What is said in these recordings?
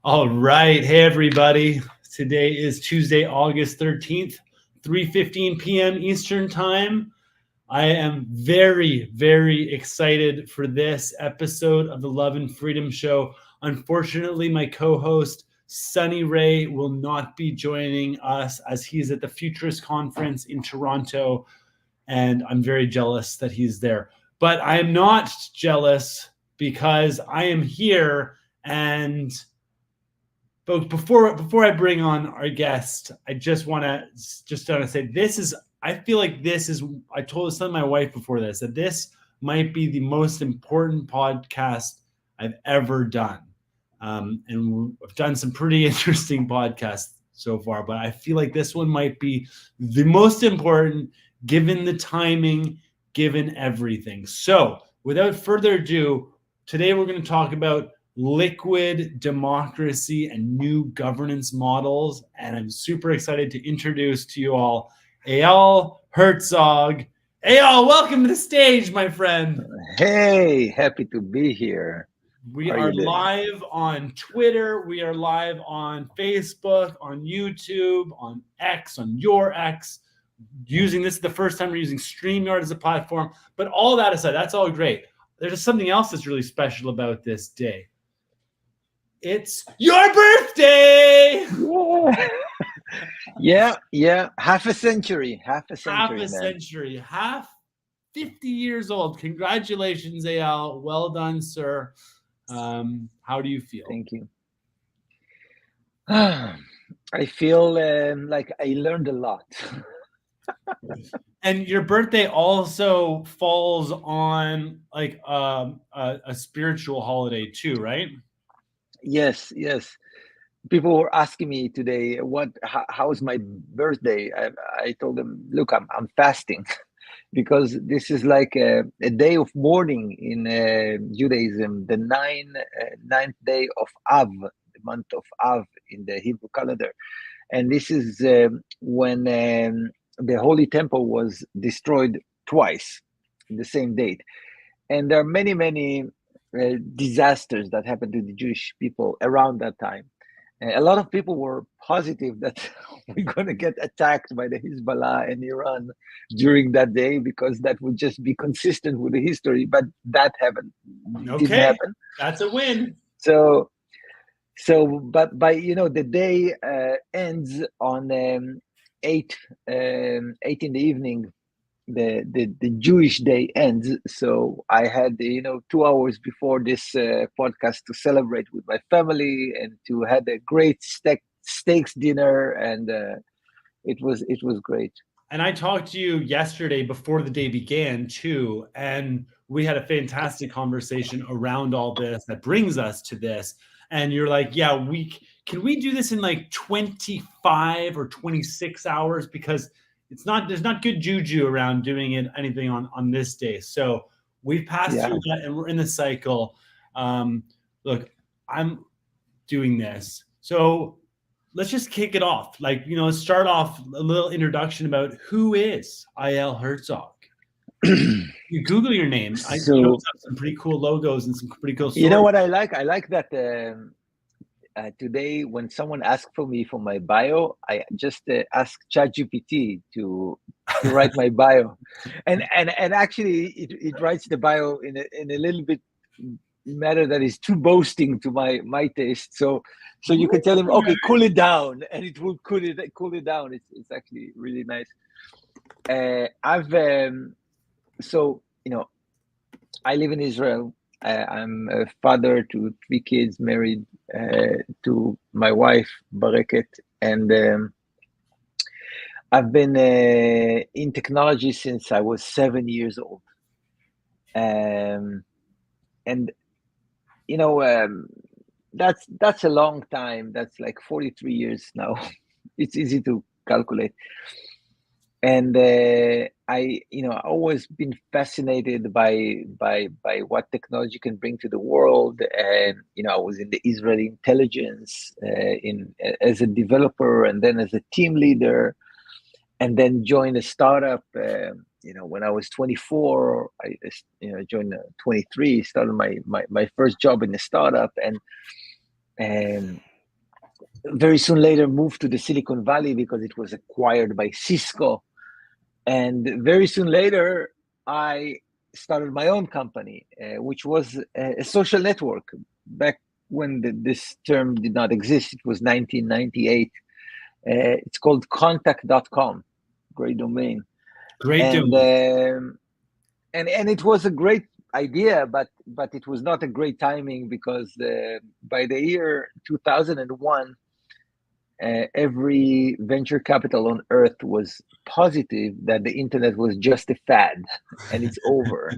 All right. Hey, everybody. Today is Tuesday, August 13th, 3:15 p.m. Eastern Time. I am very, very excited for this episode of the Love and Freedom Show. Unfortunately, my co-host, Sunny Ray, will not be joining us as he's at the Futurist Conference in Toronto, and I'm very jealous that he's there. But I am not jealous because I am here and but before I bring on our guest, I just want to say this is. I feel like this is. I told my wife before this that this might be the most important podcast I've ever done, and I've done some pretty interesting podcasts so far. But I feel like this one might be the most important, given the timing, given everything. So, without further ado, today we're going to talk about liquid democracy and new governance models. And I'm super excited to introduce to you all Alel Hertzog. Eyal, welcome to the stage, my friend. Hey, happy to be here. We are live on Twitter. We are live on Facebook, on YouTube, on X, on your X. Using this is the first time we're using StreamYard as a platform. But all that aside, that's all great. There's just something else that's really special about this day. It's your birthday. Yeah. Half a century. Half 50 years old. Congratulations, Eyal. Well done, sir. How do you feel? Thank you. I feel like I learned a lot. And your birthday also falls on like a spiritual holiday too, right? Yes. People were asking me today, how's my birthday? I told them, look, I'm fasting because this is like a day of mourning in Judaism, the ninth day of Av, the month of Av in the Hebrew calendar. And this is when the Holy Temple was destroyed twice in the same date. And there are many disasters that happened to the Jewish people around that time. A lot of people were positive that we're going to get attacked by the Hezbollah and Iran during that day because that would just be consistent with the history. But that didn't happen. That's a win. So, but by the day ends on 8 in the evening. The Jewish day ends, so I had 2 hours before this podcast to celebrate with my family and to have a great steaks dinner, and it was great. And I talked to you yesterday before the day began too, and we had a fantastic conversation around all this that brings us to this. And you're like, yeah, can we do this in like 25 or 26 hours because there's not good juju around doing anything on this day. So we've passed through that and we're in the cycle. Look, I'm doing this. So let's just kick it off. Let's start off a little introduction about who is Alel Hertzog. You Google your name. I have some pretty cool logos and some pretty cool stories. You know what I like? I like that today, when someone asks for me for my bio, I just ask ChatGPT to write my bio, and actually it writes the bio in a little bit matter that is too boasting to my taste. So you can tell him, okay, cool it down, and it will cool it down. It's actually really nice. I live in Israel. I'm a father to 3 kids, married to my wife, Bareket, and I've been in technology since I was 7 years old. And that's a long time. That's like 43 years now. It's easy to calculate. And I always been fascinated by what technology can bring to the world. And I was in the Israeli intelligence as a developer, and then as a team leader, and then joined a startup. When I was 24, I joined 23. Started my first job in a startup, and very soon later moved to the Silicon Valley because it was acquired by Cisco. And very soon later, I started my own company, which was a social network. Back when this term did not exist, it was 1998. It's called contact.com, great domain. Great And doing. and it was a great idea, but it was not a great timing because by the year 2001, every venture capital on earth was positive that the internet was just a fad and it's over.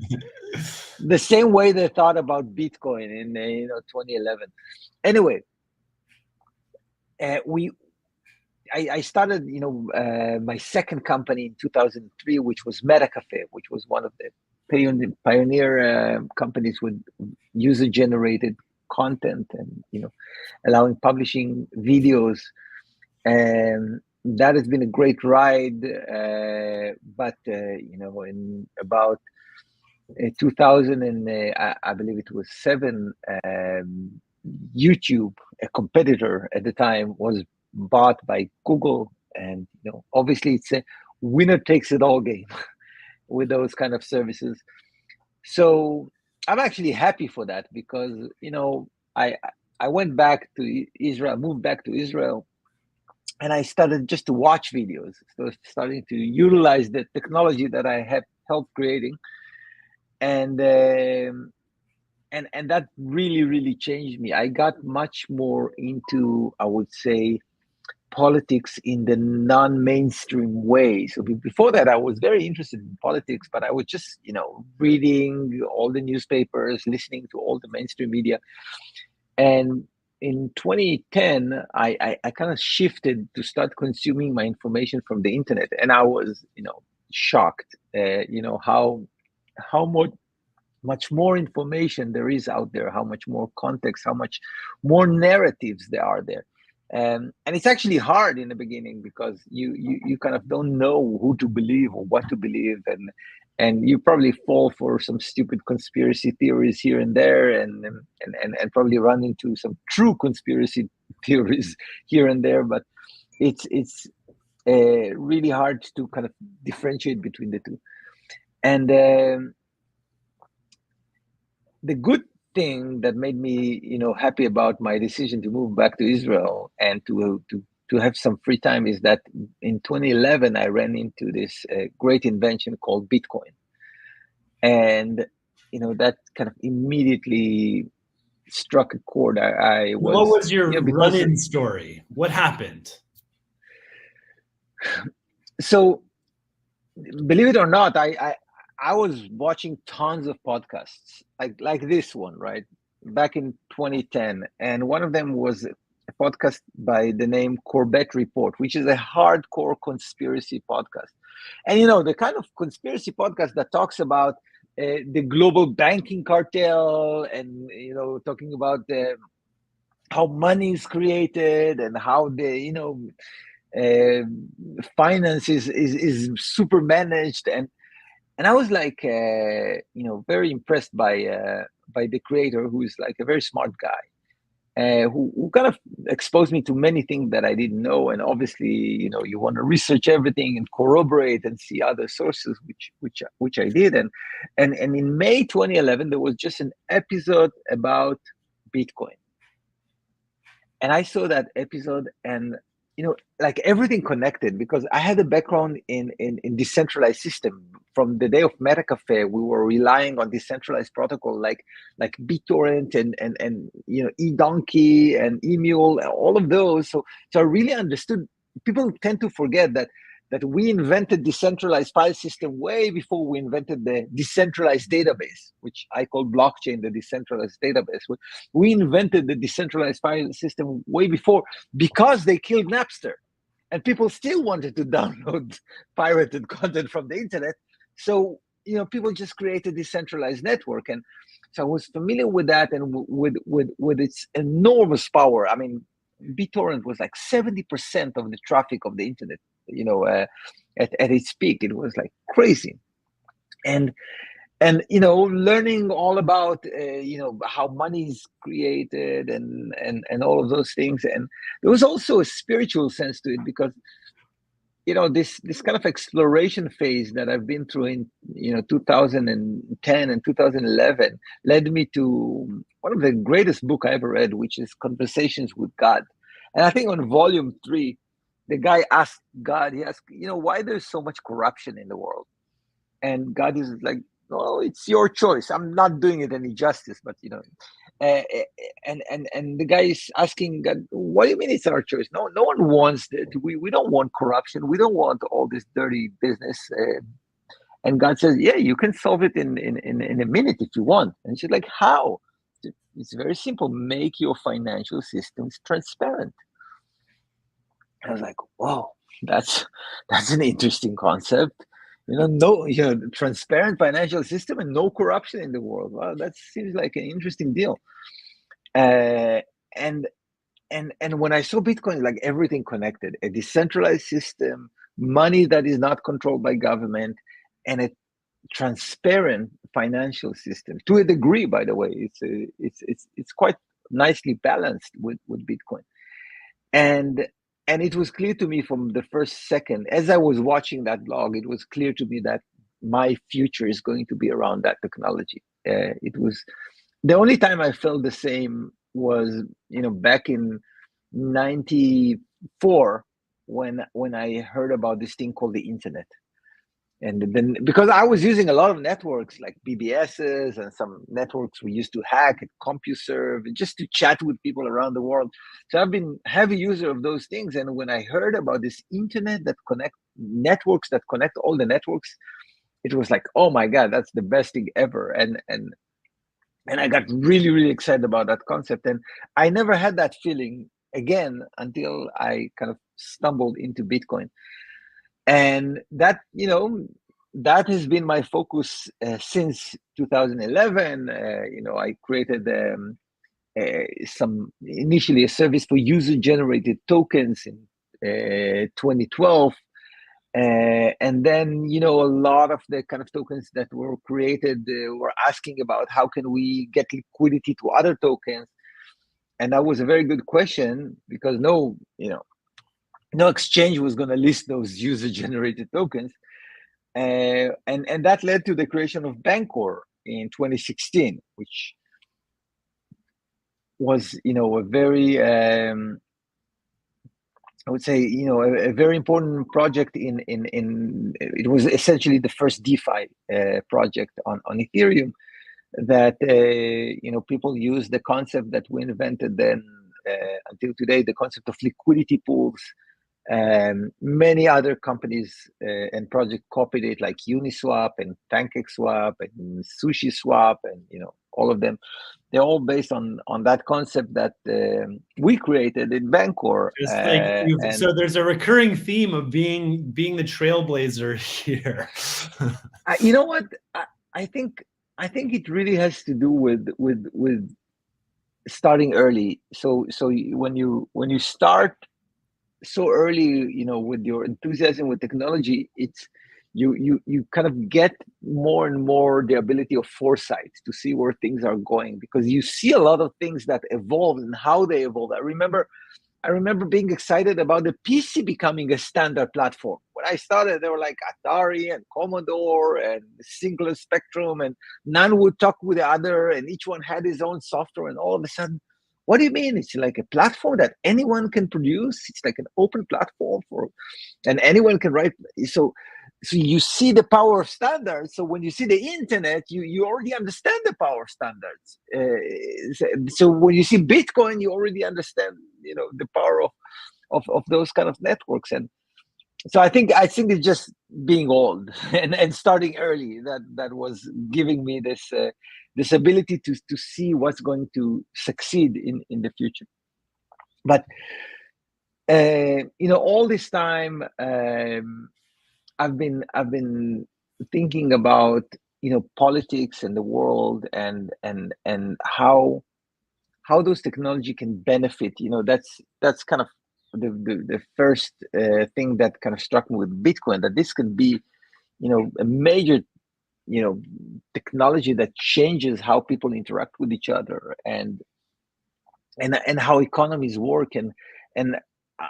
The same way they thought about Bitcoin in 2011. Anyway, I started my second company in 2003, which was MetaCafe, which was one of the pioneer companies with user generated content and allowing publishing videos. And that has been a great ride. But in about 2000 and I believe it was 7, YouTube, a competitor at the time, was bought by Google, and obviously it's a winner takes it all game with those kind of services. So I'm actually happy for that because I went back to Israel, moved back to Israel, and I started just to watch videos, so starting to utilize the technology that I have helped creating, and that really changed me. I got much more into, I would say, politics in the non-mainstream way. So before that, I was very interested in politics, but I was just reading all the newspapers, listening to all the mainstream media. And in 2010, I kind of shifted to start consuming my information from the internet, and I was shocked how much more information there is out there, how much more context, how much more narratives there are there. And it's actually hard in the beginning because you kind of don't know who to believe or what to believe, and you probably fall for some stupid conspiracy theories here and there, and probably run into some true conspiracy theories here and there. But it's really hard to kind of differentiate between the two. And the good thing that made me happy about my decision to move back to Israel and to have some free time is that in 2011 I ran into this great invention called Bitcoin, and that kind of immediately struck a chord. What was your run-in story? What happened? So, believe it or not, I was watching tons of podcasts like this one, right, back in 2010, and one of them was a podcast by the name Corbett Report, which is a hardcore conspiracy podcast. And the kind of conspiracy podcast that talks about the global banking cartel, and talking about how money is created and how the finance is super managed, and I was like very impressed by the creator, who is like a very smart guy, who kind of exposed me to many things that I didn't know. And obviously you want to research everything and corroborate and see other sources, which I did. And in May 2011 there was just an episode about Bitcoin, and I saw that episode, and like everything connected, because I had a background in decentralized system. From the day of MetaCafe, we were relying on decentralized protocol like BitTorrent and eDonkey and eMule and all of those. So I really understood. People tend to forget that we invented decentralized file system way before we invented the decentralized database, which I call blockchain, the decentralized database. We invented the decentralized file system way before, because they killed Napster, and people still wanted to download pirated content from the internet. So people just created decentralized network, and so I was familiar with that, and with its enormous power. I mean, BitTorrent was like 70% of the traffic of the internet. At its peak, it was like crazy. And and learning all about how money is created and all of those things. And there was also a spiritual sense to it, because this kind of exploration phase that I've been through in 2010 and 2011 led me to one of the greatest book I ever read, which is Conversations with God. And I think on volume 3, the guy asked God, he asked, why there's so much corruption in the world? And God is like, "No, it's your choice. I'm not doing it any justice, but uh, and the guy is asking God, what do you mean it's our choice? No one wants that. We don't want corruption. We don't want all this dirty business." And God says, "Yeah, you can solve it in a minute if you want." And she's like, "How?" It's very simple. Make your financial systems transparent. I was like, "Whoa, that's an interesting concept." No, transparent financial system and no corruption in the world. Wow, that seems like an interesting deal. Uh, and and when I saw Bitcoin, like everything connected, a decentralized system, money that is not controlled by government, and a transparent financial system to a degree. By the way, it's quite nicely balanced with Bitcoin. And it was clear to me from the first second, as I was watching that blog, it was clear to me that my future is going to be around that technology. It was the only time I felt the same was, back in '94, when I heard about this thing called the internet. And then, because I was using a lot of networks like BBSs and some networks we used to hack at CompuServe, just to chat with people around the world. So I've been a heavy user of those things. And when I heard about this internet that connect networks that connect all the networks, it was like, oh my God, that's the best thing ever. And I got really, really excited about that concept. And I never had that feeling again until I kind of stumbled into Bitcoin. And that has been my focus since 2011. I created some initially a service for user generated tokens in 2012. And then, a lot of the kind of tokens that were created were asking about how can we get liquidity to other tokens. And that was a very good question, because no exchange was going to list those user generated tokens. And that led to the creation of Bancor in 2016, which was, a very, I would say, a very important project. It was essentially the first DeFi project on Ethereum that people use the concept that we invented then until today, the concept of liquidity pools. Many other companies and projects copied it, like Uniswap and PancakeSwap and SushiSwap, and all of them. They're all based on that concept that we created in Bancor. Just like so there's a recurring theme of being the trailblazer here. You know what? I think it really has to do with starting early. So when you start so early, with your enthusiasm with technology, it's you kind of get more and more the ability of foresight to see where things are going, because you see a lot of things that evolve and how they evolve. I remember being excited about the PC becoming a standard platform. When I started, there were like Atari and Commodore and Singular Spectrum, and none would talk with the other, and each one had his own software. And all of a sudden, what do you mean? It's like a platform that anyone can produce. It's like an open platform and anyone can write. So you see the power of standards. So when you see the internet, you already understand the power of standards. So when you see Bitcoin, you already understand, the power of those kind of networks. And so I think it's just being old and starting early that was giving me this ability to see what's going to succeed in the future. But all this time, I've been thinking about politics and the world, and how those technology can benefit. That's kind of the first thing that kind of struck me with Bitcoin, that this can be a major technology that changes how people interact with each other, and how economies work, and uh,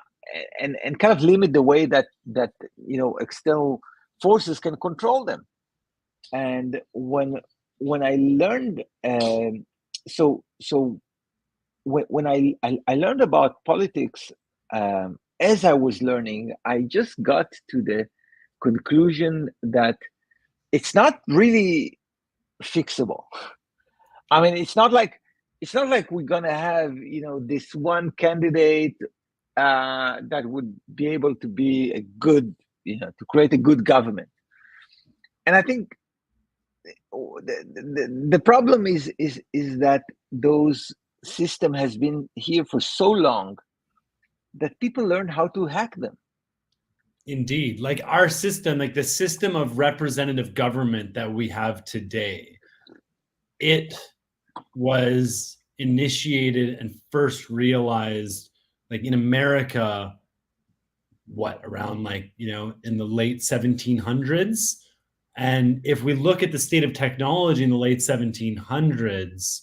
and kind of limit the way that external forces can control them. And when I learned, so when I learned about politics, as I was learning, I just got to the conclusion that it's not really fixable. I mean, it's not like we're gonna have this one candidate that would be able to be a good, to create a good government. And I think the problem is that those system has been here for so long that people learn how to hack them. Indeed. Like our system, like the system of representative government that we have today, it was initiated and first realized like in America, around like, in the late 1700s. And if we look at the state of technology in the late 1700s,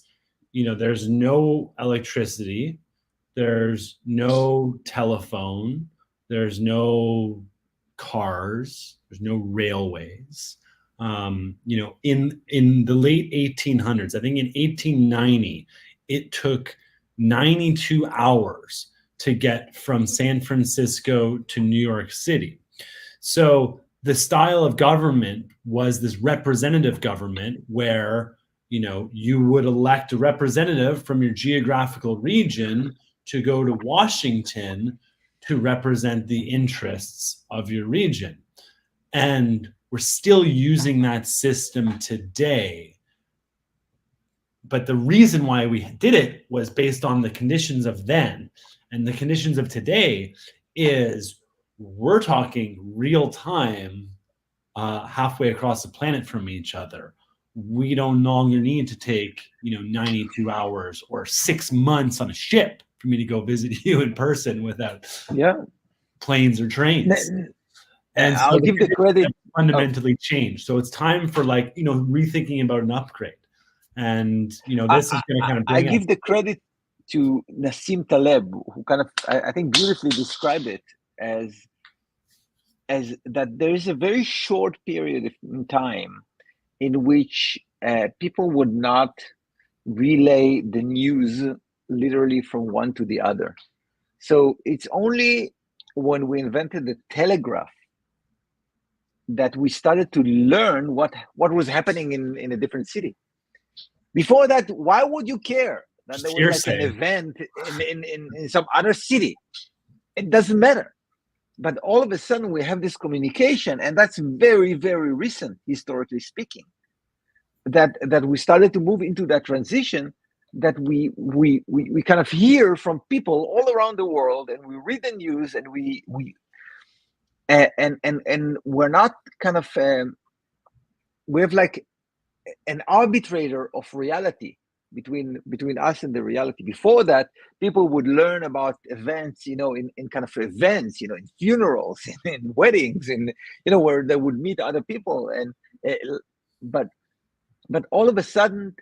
there's no electricity, there's no telephone, there's no cars, there's no railways. In the late 1800s, I think in 1890, it took 92 hours to get from San Francisco to New York City. So the style of government was this representative government where, you would elect a representative from your geographical region to go to Washington to represent the interests of your region. And we're still using that system today. But the reason why we did it was based on the conditions of then. And the conditions of today is we're talking real time, halfway across the planet from each other. We don't no longer need to take 92 hours or 6 months on a ship for me to go visit you in person without planes or trains. And so I'll give the credit. Fundamentally changed. So it's time for rethinking about an upgrade. And this is going to kind of bring I give the credit to Nassim Taleb, who kind of I think beautifully described it as that there is a very short period in time in which people would not relay the news literally from one to the other. So it's only when we invented the telegraph that we started to learn what was happening in a different city. Before that, why would you care that there was like an event in some other city? It doesn't matter. But all of a sudden we have this communication, and that's very, very recent, historically speaking, that we started to move into that transition, that we kind of hear from people all around the world, and we read the news, and and we're not kind of we have like an arbitrator of reality between us and the reality. Before that, people would learn about events, in kind of events, in funerals, in weddings, where they would meet other people, and but all of a sudden,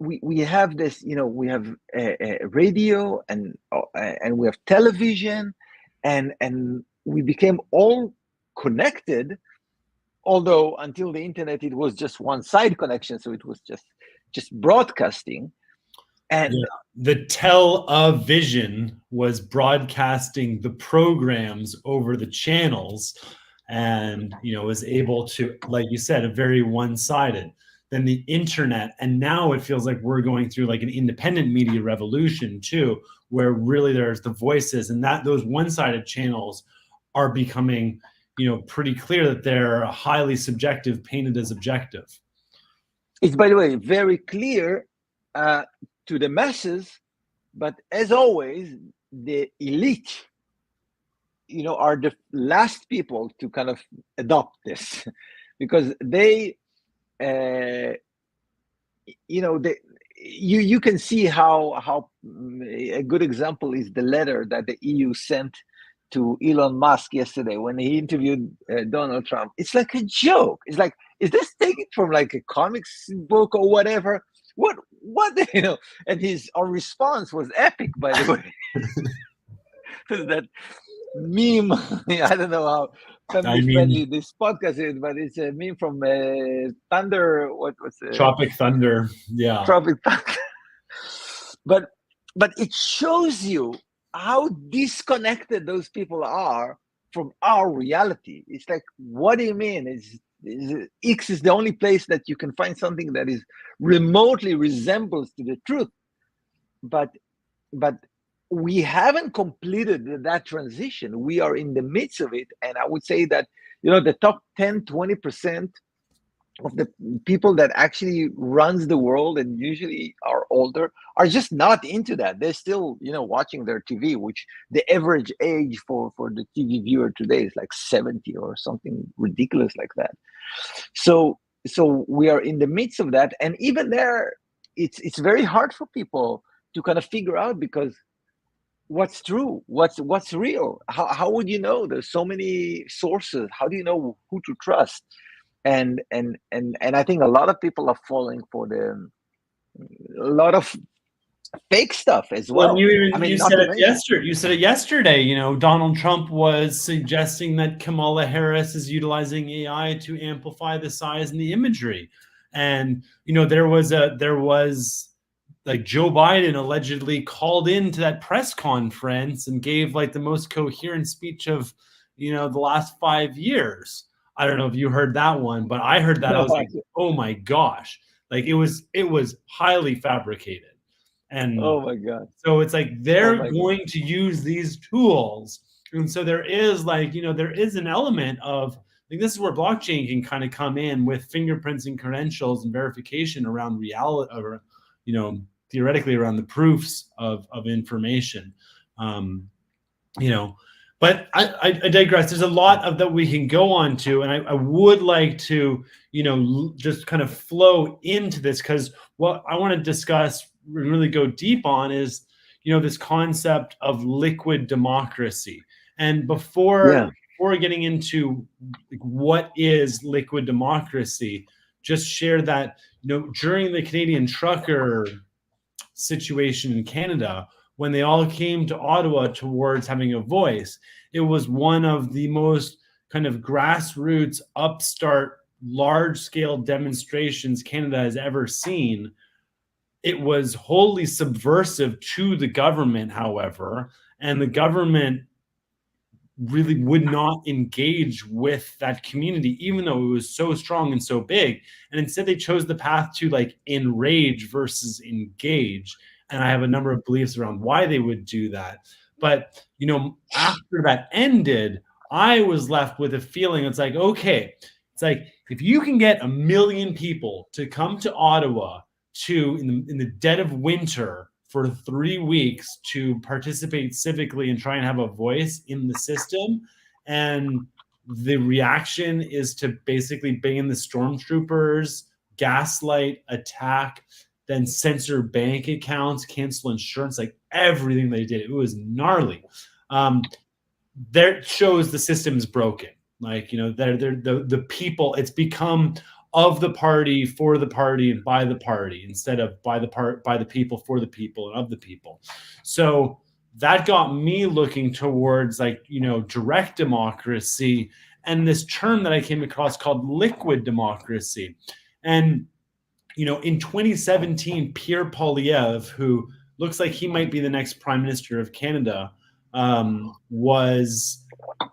we have this, we have a radio, and we have television, and we became all connected. Although until the internet, it was just one side connection, so it was just broadcasting. And the television was broadcasting the programs over the channels, and was able to, like you said, a very one-sided. Then the internet, and now it feels like we're going through like an independent media revolution too, where really there's the voices, and that those one-sided channels are becoming pretty clear that they're highly subjective, painted as objective. It's, by the way, very clear to the masses, but as always, the elite, are the last people to kind of adopt this, because they, you can see how a good example is the letter that the EU sent to Elon Musk yesterday when he interviewed Donald Trump. It's like a joke. It's like is this taken from like a comics book or whatever? What And his our response was epic, by the way. That meme. I don't know how family friendly this podcast is, but it's a meme from Thunder. What was it? Tropic Thunder. Yeah. Tropic Thunder. But it shows you how disconnected those people are from our reality. It's like, what do you mean? X is the only place that you can find something that is remotely resembles to the truth, but we haven't completed that transition. We are in the midst of it, and I would say that the top 10-20% of the people that actually runs the world, and usually are older, are just not into that. They're still watching their TV, which the average age for the TV viewer today is like 70 or something ridiculous like that. So we are in the midst of that, and even there it's very hard for people to kind of figure out, because what's true, what's real, how would you know? There's so many sources. How do you know who to trust? And I think a lot of people are falling for a lot of fake stuff as well. You said it yesterday. Donald Trump was suggesting that Kamala Harris is utilizing AI to amplify the size and the imagery, and there was like Joe Biden allegedly called into that press conference and gave like the most coherent speech of the last 5 years. I don't know if you heard that one, but I heard that. No, I was like, oh my gosh. Like it was highly fabricated. And oh my God. So it's like they're going to use these tools. And so there is there is an element of like, this is where blockchain can kind of come in with fingerprints and credentials and verification around reality, or, theoretically around the proofs of information. But I digress. There's a lot of that we can go on to, and I would like to, just kind of flow into this, because what I want to discuss, really go deep on, is, this concept of liquid democracy. And before getting into what is liquid democracy, just share that, during the Canadian trucker situation in Canada, when they all came to Ottawa towards having a voice, it was one of the most kind of grassroots, upstart, large-scale demonstrations Canada has ever seen. It was wholly subversive to the government, however, and the government really would not engage with that community, even though it was so strong and so big. And instead they chose the path to like enrage versus engage. And I have a number of beliefs around why they would do that. But, after that ended, I was left with a feeling. It's like, okay, it's like, if you can get 1 million people to come to Ottawa in the dead of winter for 3 weeks to participate civically and try and have a voice in the system, and the reaction is to basically ban the stormtroopers, gaslight, attack, then censor bank accounts, cancel insurance, like everything they did. It was gnarly. That shows the system's broken. Like, they're the people, it's become of the party, for the party, and by the party, instead of by the people, for the people, and of the people. So that got me looking towards direct democracy, and this term that I came across called liquid democracy. And in 2017, Pierre Poilievre, who looks like he might be the next Prime Minister of Canada,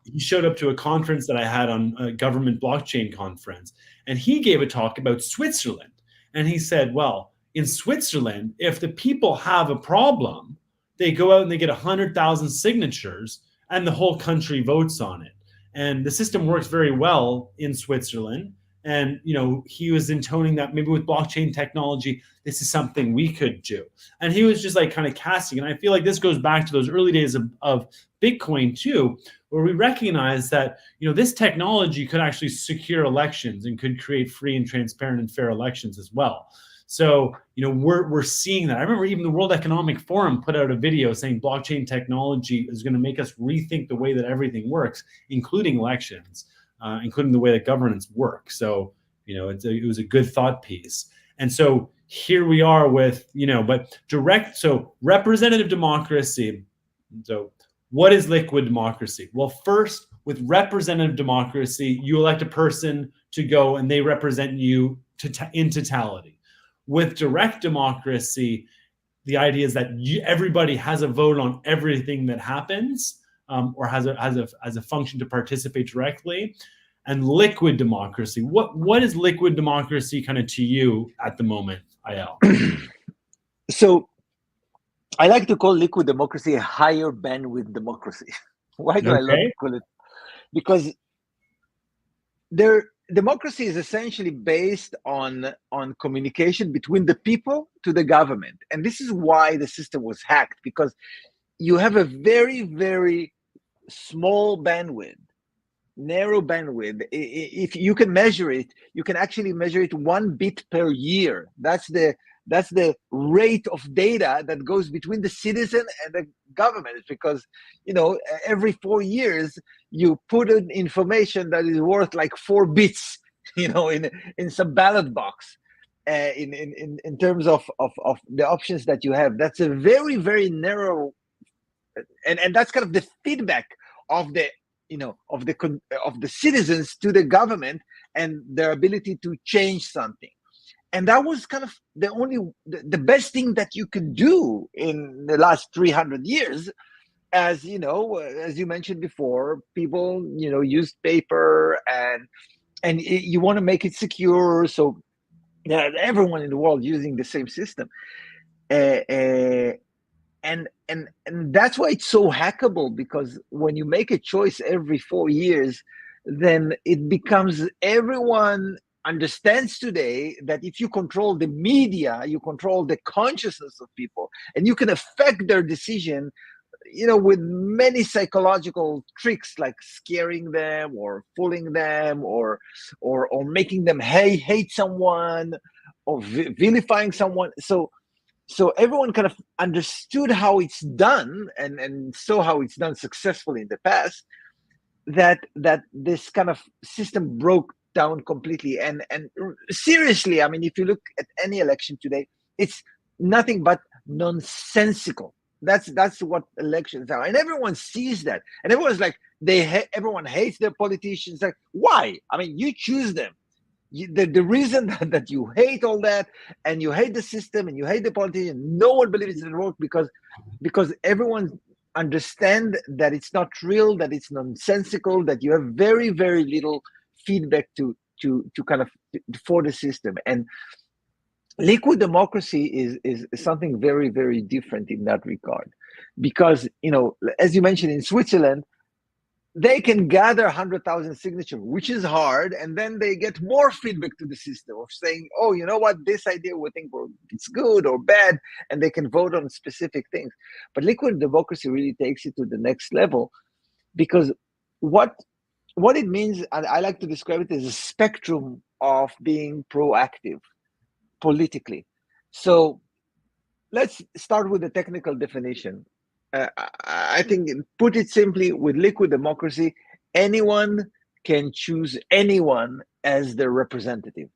he showed up to a conference that I had on a government blockchain conference, and he gave a talk about Switzerland. And he said, well, in Switzerland, if the people have a problem, they go out and they get 100,000 signatures, and the whole country votes on it. And the system works very well in Switzerland. And, he was intoning that maybe with blockchain technology, this is something we could do. And he was just like kind of casting. And I feel like this goes back to those early days of Bitcoin too, where we recognize that, this technology could actually secure elections and could create free and transparent and fair elections as well. So, we're seeing that. I remember even the World Economic Forum put out a video saying blockchain technology is going to make us rethink the way that everything works, including elections. Including the way that governance works. So, it was a good thought piece. And so here we are with, so representative democracy. So what is liquid democracy? Well, first, with representative democracy, you elect a person to go and they represent you in totality. With direct democracy, the idea is that everybody has a vote on everything that happens, or has a function to participate directly. And liquid democracy, what is liquid democracy kind of to you at the moment, Eyal? So I like to call liquid democracy a higher bandwidth democracy. Why do I love to call it? Because democracy is essentially based on communication between the people to the government. And this is why the system was hacked, because you have a very, very small bandwidth, narrow bandwidth. If you can measure it, you can actually measure it 1 bit per year. That's the rate of data that goes between the citizen and the government, because every 4 years you put in information that is worth like 4 bits in some ballot box, in terms of the options that you have. That's a very, very narrow, and that's kind of the feedback of the of the citizens to the government and their ability to change something. And that was kind of the best thing that you could do in the last 300 years. As you mentioned before, people used paper, and you want to make it secure, so everyone in the world using the same system. And that's why it's so hackable, because when you make a choice every 4 years, then it becomes, everyone understands today that if you control the media, you control the consciousness of people, and you can affect their decision, with many psychological tricks, like scaring them or fooling them, or making them hate someone, or vilifying someone. So everyone kind of understood how it's done, and saw how it's done successfully in the past, that this kind of system broke down completely. And seriously, I mean, if you look at any election today, it's nothing but nonsensical. That's what elections are, and everyone sees that, and everyone's like, everyone hates their politicians. Like, why? I mean, you choose them. The reason that you hate all that, and you hate the system, and you hate the politician, no one believes in it work, because everyone understand that it's not real, that it's nonsensical, that you have very, very little feedback to kind of for the system. And liquid democracy is something very, very different in that regard, because as you mentioned, in Switzerland, they can gather 100,000 signatures, which is hard, and then they get more feedback to the system of saying, oh, you know what, this idea we think it's good or bad, and they can vote on specific things. But liquid democracy really takes it to the next level, because what it means, and I like to describe it as a spectrum of being proactive politically. So let's start with the technical definition. I think, put it simply, with liquid democracy, anyone can choose anyone as their representative.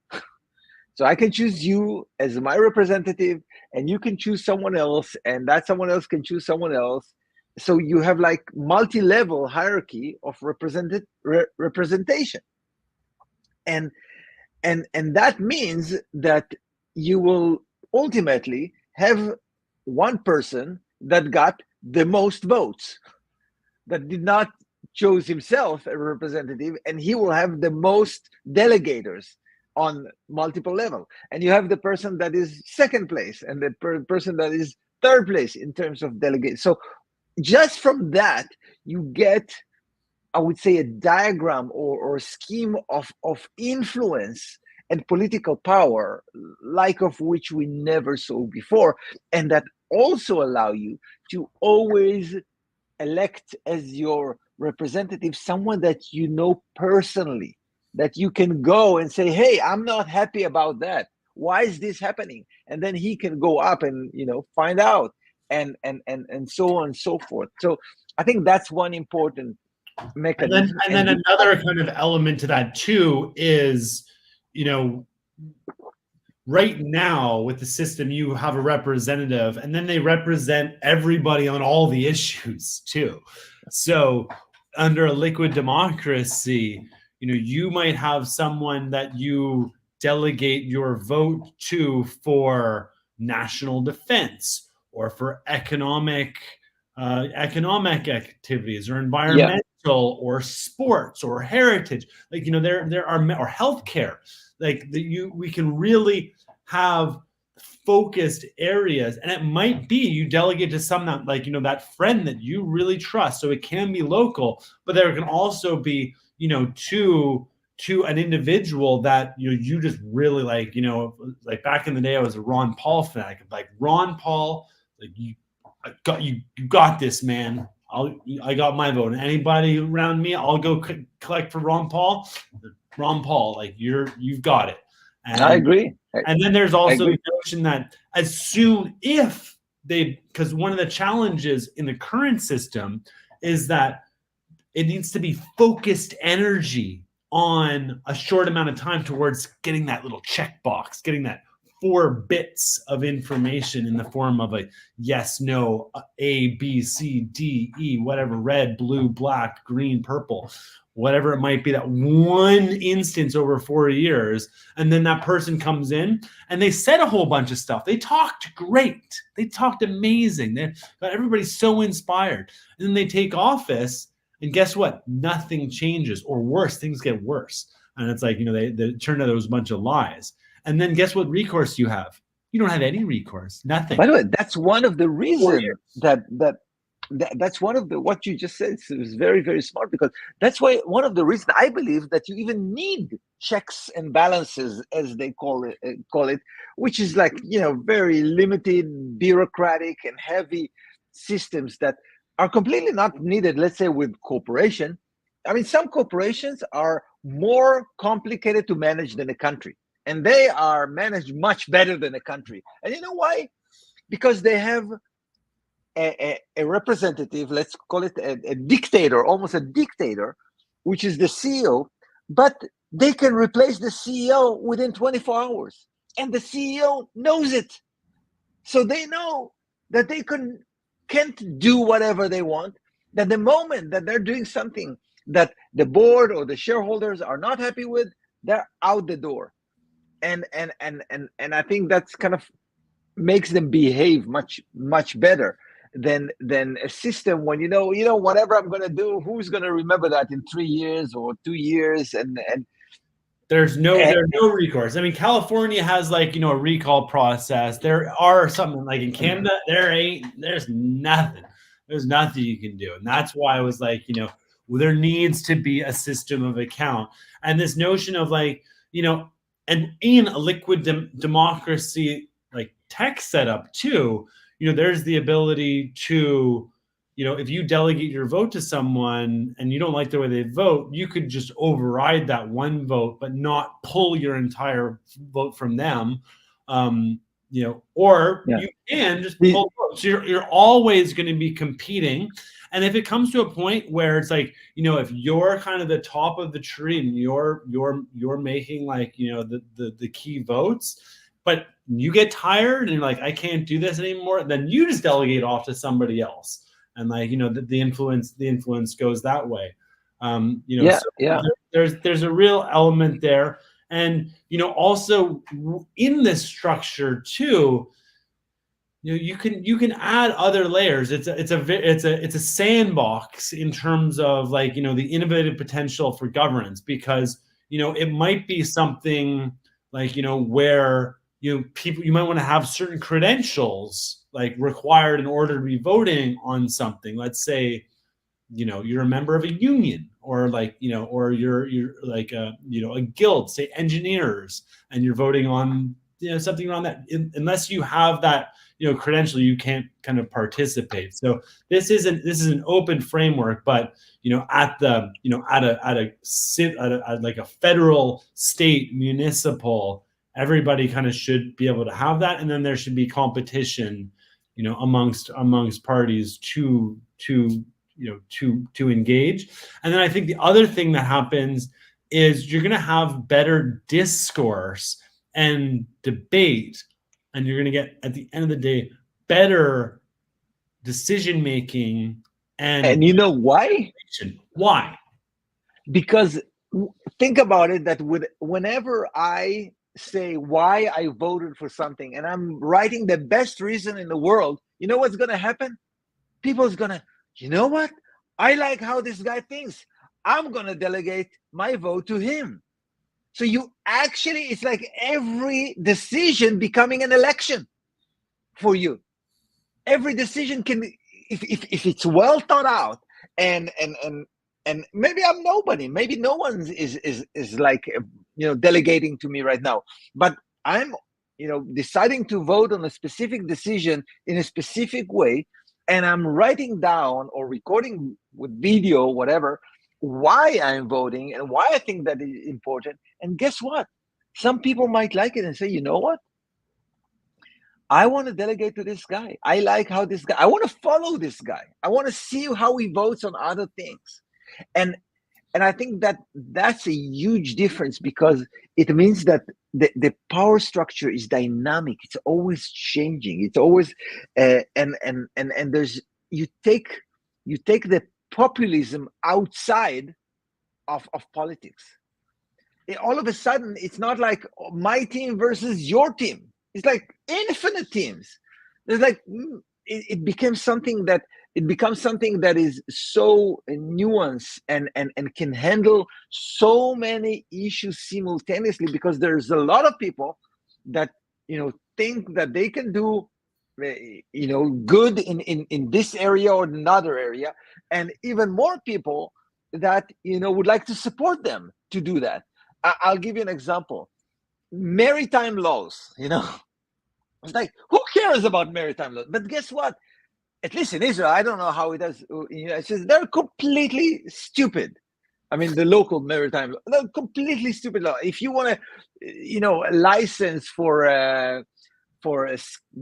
So I can choose you as my representative, and you can choose someone else, and that someone else can choose someone else. So you have like multi-level hierarchy of representation. And that means that you will ultimately have one person that got the most votes, that did not choose himself a representative, and he will have the most delegators on multiple level. And you have the person that is second place, and the person that is third place in terms of delegates. So just from that, you get, I would say, a diagram or scheme of influence and political power, like of which we never saw before, and that also allow you to always elect as your representative someone that you know personally, that you can go and say, hey, I'm not happy about that. Why is this happening? And then he can go up and find out, and so on and so forth. So I think that's one important mechanism. And then another kind of element to that too is, you know, right now with the system, you have a representative, and then they represent everybody on all the issues too. So under a liquid democracy, you know, you might have someone that you delegate your vote to for national defense or for economic activities or environmental or sports or heritage. Like, you know, there are, or healthcare. Like we can really have focused areas, and it might be you delegate to some that, like, you know, that friend that you really trust. So it can be local, but there can also be, you know, to an individual that you just really like. You know, like back in the day, I was a Ron Paul fanatic. Like, Ron Paul, like, you got this, man. I got my vote. And anybody around me, I'll go collect for Ron Paul. Ron Paul, like, you've got it. And I agree. And then there's also the notion that as soon if they, because one of the challenges in the current system is that it needs to be focused energy on a short amount of time towards getting that little checkbox, getting that 4 bits of information in the form of a yes, no, A, B, C, D, E, whatever, red, blue, black, green, purple, whatever it might be, that one instance over 4 years. And then that person comes in and they said a whole bunch of stuff. They talked great. They talked amazing. They got everybody so inspired. And then they take office, and guess what? Nothing changes, or worse, things get worse. And it's like, you know, they turned out it was a bunch of lies. And then guess what recourse you have? You don't have any recourse, nothing. By the way, that's one of the reasons that's one of the, what you just said is very, very smart, because that's why one of the reasons I believe that you even need checks and balances, as they call it, which is like, you know, very limited, bureaucratic and heavy systems that are completely not needed. Let's say with corporation. I mean, some corporations are more complicated to manage than a country, and they are managed much better than a country. And you know why? Because they have a representative, let's call it a dictator, almost a dictator, which is the CEO, but they can replace the CEO within 24 hours. And the CEO knows it. So they know that they can't do whatever they want, that the moment that they're doing something that the board or the shareholders are not happy with, they're out the door. And I think that's kind of makes them behave much better than a system when you know whatever I'm going to do, who's going to remember that in 3 years or 2 years, and there's no recourse. I mean, California has, like, you know, a recall process. There are something like in Canada, there's nothing. There's nothing you can do. And that's why I was like, you know, well, there needs to be a system of account. And this notion of, like, you know, and in a liquid democracy like tech setup too, you know, there's the ability to, you know, if you delegate your vote to someone and you don't like the way they vote, you could just override that one vote, but not pull your entire vote from them. You know, or you can just pull votes. So you're always going to be competing. And if it comes to a point where it's like, you know, if you're kind of the top of the tree and you're making, like, you know, the key votes, but you get tired and you're like, I can't do this anymore, then you just delegate off to somebody else. And, like, you know, the influence goes that way. You know, there's a real element there. And, you know, also in this structure too, you know, you can add other layers. It's a sandbox in terms of, like, you know, the innovative potential for governance, because, you know, it might be something like, you know, where, you know, you might want to have certain credentials, like, required in order to be voting on something. Let's say, you know, you're a member of a union, or, like, you know, or you're like a, you know, a guild, say engineers, and you're voting on, you know, something around that. Unless you have that, you know, credential, you can't kind of participate. So this is an open framework, but, you know, at the, you know, at like a federal, state, municipal, everybody kind of should be able to have that, and then there should be competition, you know, amongst parties to engage. And then I think the other thing that happens is you're going to have better discourse and debate, and you're going to get, at the end of the day, better decision making. And you know why? Why? Because think about it, that whenever I say why I voted for something and I'm writing the best reason in the world, you know what's going to happen? People's going to, you know what? I like how this guy thinks. I'm going to delegate my vote to him. So you actually, it's like every decision becoming an election for you. Every decision can, if it's well thought out, and maybe I'm nobody, maybe no one is like, delegating to me right now, but I'm, deciding to vote on a specific decision in a specific way, and I'm writing down or recording with video, whatever, why I'm voting and why I think that is important. And guess what? Some people might like it and say, you know what? I want to delegate to this guy. I like how this guy, I want to follow this guy. I want to see how he votes on other things. And I think that that's a huge difference, because it means that the power structure is dynamic. It's always changing. It's always and there's, you take the populism outside of politics. All of a sudden, it's not like my team versus your team. It's like infinite teams. There's like, it becomes something that is so nuanced and can handle so many issues simultaneously, because there's a lot of people that think that they can do good in this area or another area, and even more people that would like to support them to do that. I'll give you an example. Maritime laws, it's like, who cares about maritime laws? But guess what? At least in Israel, I don't know how it does. It's just, they're completely stupid. I mean, the local maritime law, they're completely stupid law. If you want a license for a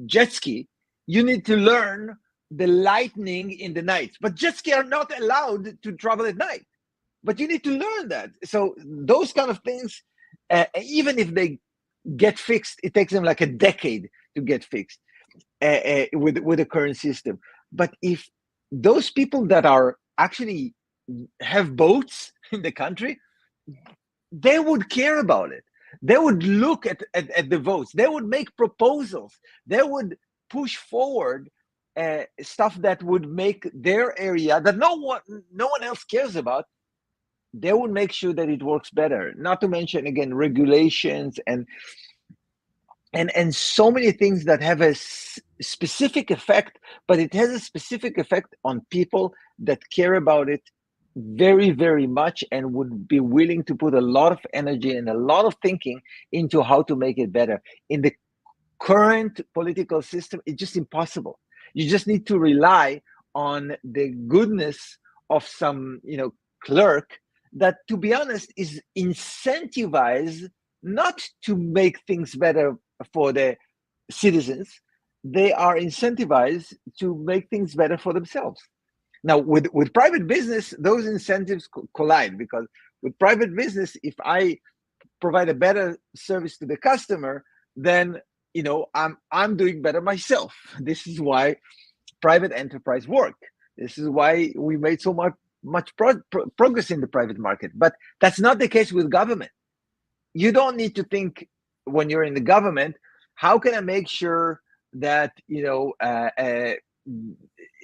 jet ski, you need to learn the lightning in the night. But jet ski are not allowed to travel at night. But you need to learn that. So those kind of things, even if they get fixed, it takes them like a decade to get fixed with the current system. But if those people that are actually have boats in the country, they would care about it. They would look at the votes. They would make proposals. They would push forward stuff that would make their area that no one else cares about. They would make sure that it works better. Not to mention, again, regulations and so many things that have a specific effect, but it has a specific effect on people that care about it very, very much, and would be willing to put a lot of energy and a lot of thinking into how to make it better. In the current political system, it's just impossible. You just need to rely on the goodness of some, clerk that, to be honest, is incentivized not to make things better for the citizens. They are incentivized to make things better for themselves. Now, with private business, those incentives collide, because with private business, if I provide a better service to the customer, then I'm doing better myself. This is why private enterprise work. This is why we made so much progress in the private market. But that's not the case with government. You don't need to think, when you're in the government, how can I make sure that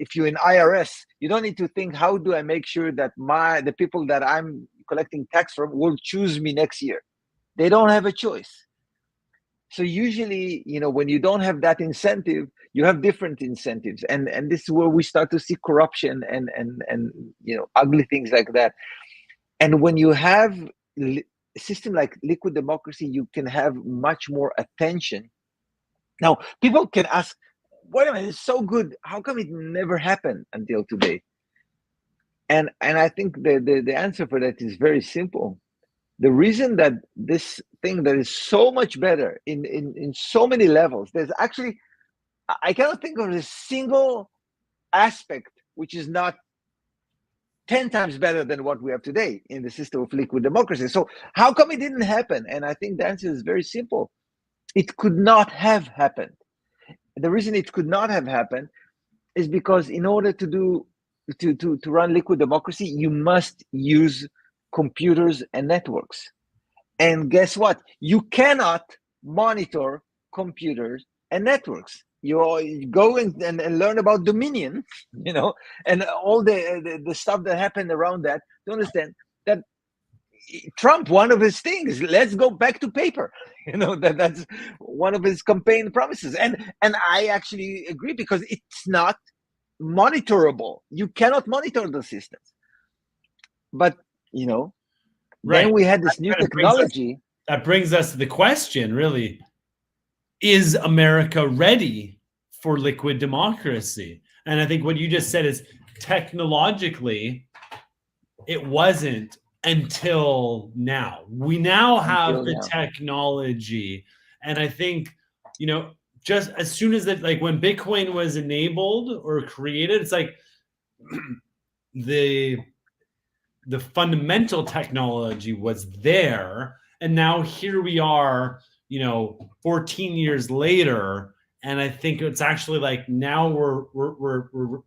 if you're in IRS, you don't need to think, how do I make sure that the people that I'm collecting tax from will choose me next year? They don't have a choice. So usually, when you don't have that incentive, you have different incentives, and this is where we start to see corruption and ugly things like that. And when you have a system like liquid democracy, you can have much more attention. Now, people can ask, wait a minute, it's so good, how come it never happened until today? And I think the answer for that is very simple. The reason that this thing that is so much better in so many levels, there's actually, I cannot think of a single aspect which is not 10 times better than what we have today in the system of liquid democracy. So how come it didn't happen? And I think the answer is very simple. It could not have happened. The reason it could not have happened is because in order to run liquid democracy, you must use computers and networks. And guess what? You cannot monitor computers and networks. You go and learn about Dominion, and all the stuff that happened around that to understand that Trump, one of his things, let's go back to paper. That's one of his campaign promises. And I actually agree, because it's not monitorable. You cannot monitor the systems. But, Right. then we had this new technology. That brings us to the question, really. Is America ready for liquid democracy? And I think what you just said is technologically, it wasn't until now. We now have the technology. And I think, just as soon as that, like when Bitcoin was enabled or created, it's like the fundamental technology was there. And now here we are, 14 years later. And I think it's actually like now we're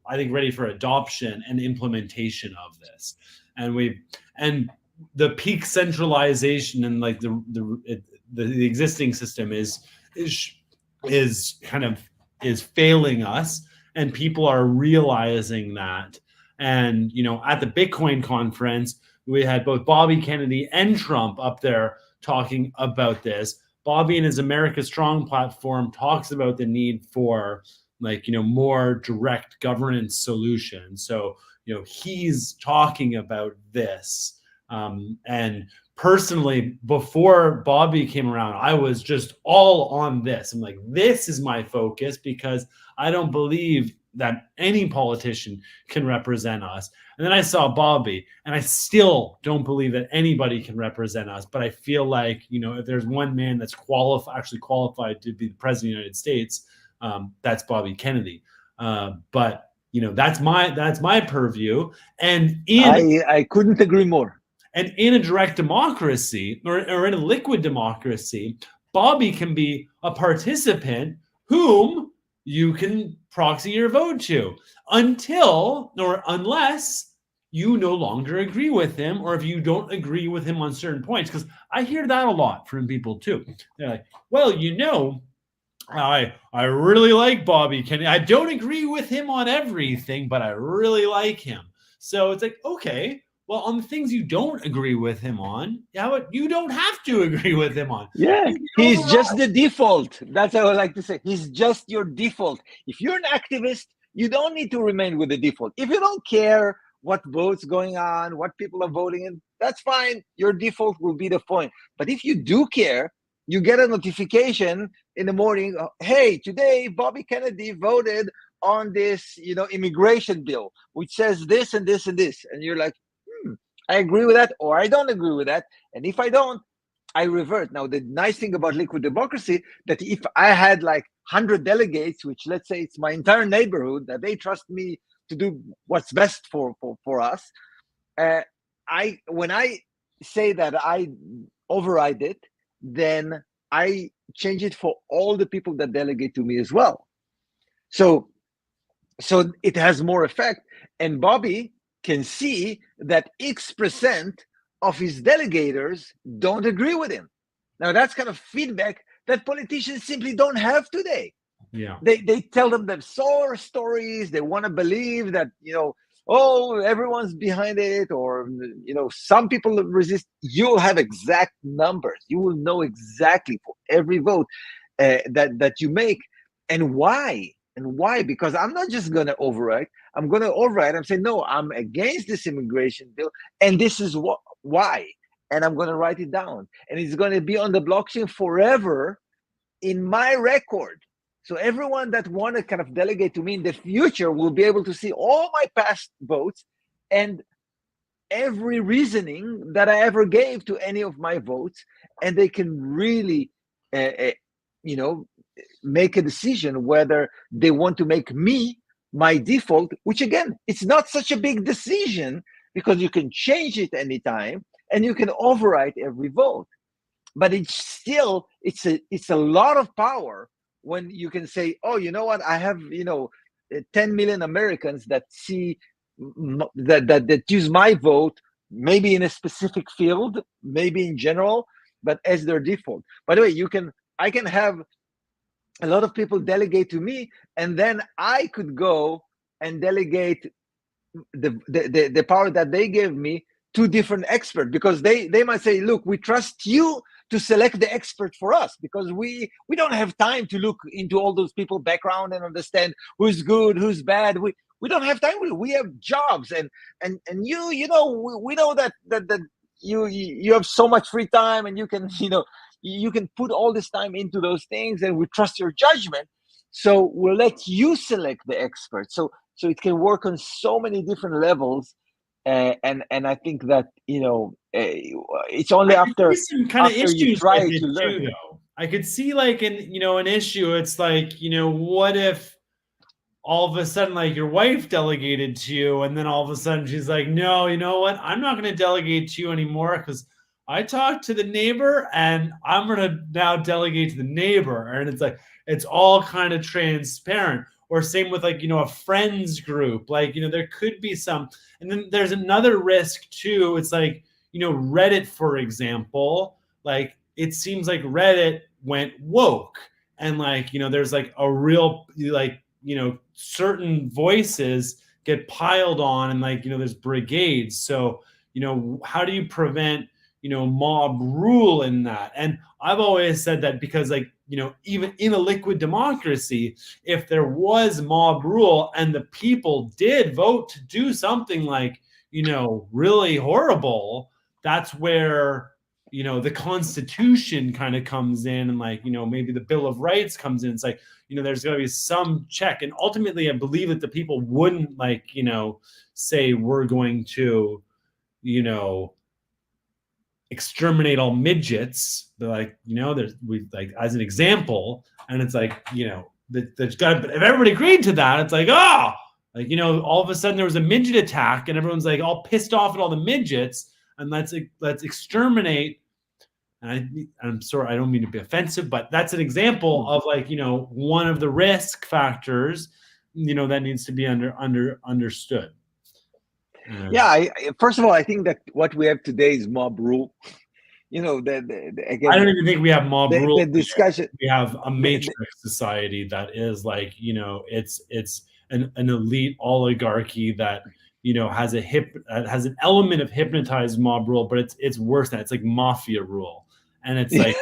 I think ready for adoption and implementation of this. And the peak centralization and like the existing system is failing us, and people are realizing that. And at the Bitcoin conference, we had both Bobby Kennedy and Trump up there talking about this. Bobby in his America Strong platform talks about the need for more direct governance solutions. So he's talking about this. And personally, before Bobby came around, I was just all on this. I'm like, this is my focus, because I don't believe that any politician can represent us. And then I saw Bobby, and I still don't believe that anybody can represent us. But I feel like, if there's one man that's actually qualified to be the president of the United States, that's Bobby Kennedy. But that's my purview. And I couldn't agree more. And in a direct democracy or in a liquid democracy, Bobby can be a participant whom you can proxy your vote to unless you no longer agree with him, or if you don't agree with him on certain points. Because I hear that a lot from people too. They're like, well, I really like Bobby Kennedy. I don't agree with him on everything, but I really like him. So it's like, okay, well, on the things you don't agree with him on, you don't have to agree with him on. Yeah, he's just the default. That's what I would like to say. He's just your default. If you're an activist, you don't need to remain with the default. If you don't care what votes going on, what people are voting in, that's fine. Your default will be the point. But if you do care, you get a notification in the morning, hey, today Bobby Kennedy voted on this, immigration bill, which says this and this and this. And you're like, I agree with that, or I don't agree with that. And if I don't, I revert. Now, the nice thing about liquid democracy, that if I had like 100 delegates, which let's say it's my entire neighborhood, that they trust me to do what's best for us, when I say that I override it, then I change it for all the people that delegate to me as well. So it has more effect. And Bobby can see that X% of his delegators don't agree with him. Now, that's kind of feedback that politicians simply don't have today. Yeah. They tell them their sour stories. They want to believe that, everyone's behind it, or, some people resist. You'll have exact numbers. You will know exactly for every vote that you make. And why? Because I'm not just going to override. I'm going to override. I'm saying, no, I'm against this immigration bill, and this is why. And I'm going to write it down. And it's going to be on the blockchain forever in my record. So everyone that want to kind of delegate to me in the future will be able to see all my past votes and every reasoning that I ever gave to any of my votes. And they can really, make a decision whether they want to make me my default, which again, it's not such a big decision because you can change it anytime and you can override every vote. But it's a lot of power when you can say, oh, you know what, I have 10 million Americans that see that use my vote, maybe in a specific field, maybe in general, but as their default. By the way, I can have a lot of people delegate to me, and then I could go and delegate the power that they gave me to different experts, because they might say, look, we trust you to select the expert for us, because we don't have time to look into all those people background and understand who's good, who's bad. We don't have time. We have jobs, and we know that you have so much free time, and you can put all this time into those things, and we trust your judgment, so we'll let you select the expert. So it can work on so many different levels, and I think that it's only after some kind of you issues try with it to learn. too, though. I could see like an issue. It's like, what if all of a sudden like your wife delegated to you, and then all of a sudden she's like, no, you know what, I'm not going to delegate to you anymore because I talked to the neighbor and I'm going to now delegate to the neighbor. And it's like, it's all kind of transparent. Or same with like, a friends group, like, there could be some. And then there's another risk too. It's like, Reddit, for example, like it seems like Reddit went woke, and like, there's like a real, like, certain voices get piled on, and like, there's brigades. So, how do you prevent, mob rule in that? And I've always said that because like, even in a liquid democracy, if there was mob rule and the people did vote to do something like, really horrible, that's where, the Constitution kind of comes in, and like, maybe the Bill of Rights comes in. It's like, there's got to be some check. And ultimately, I believe that the people wouldn't like, say we're going to, exterminate all midgets. They're like, we like, as an example, and it's like, there's got to, if everybody agreed to that, it's like, like, all of a sudden there was a midget attack and everyone's like all pissed off at all the midgets, and let's exterminate. And I'm sorry, I don't mean to be offensive, but that's an example of like, one of the risk factors, that needs to be understood. Yeah, first of all, I think that what we have today is mob rule. Again, I don't even think we have mob rule. The discussion. We have a matrix society that is like, it's an elite oligarchy that has an element of hypnotized mob rule, but it's worse than that. It's like mafia rule, and it's like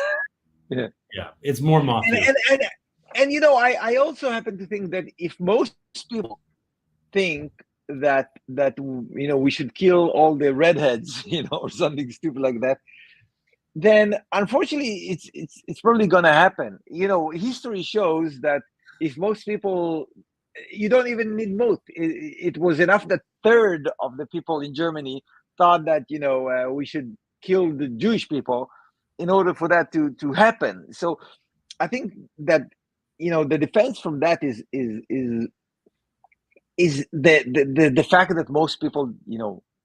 yeah, it's more mafia. And I also happen to think that if most people think that we should kill all the redheads, or something stupid like that, then unfortunately it's probably going to happen. History shows that if most people, you don't even need most. It was enough that third of the people in Germany thought that we should kill the Jewish people in order for that to happen. So I think that the defense from that is the fact that most people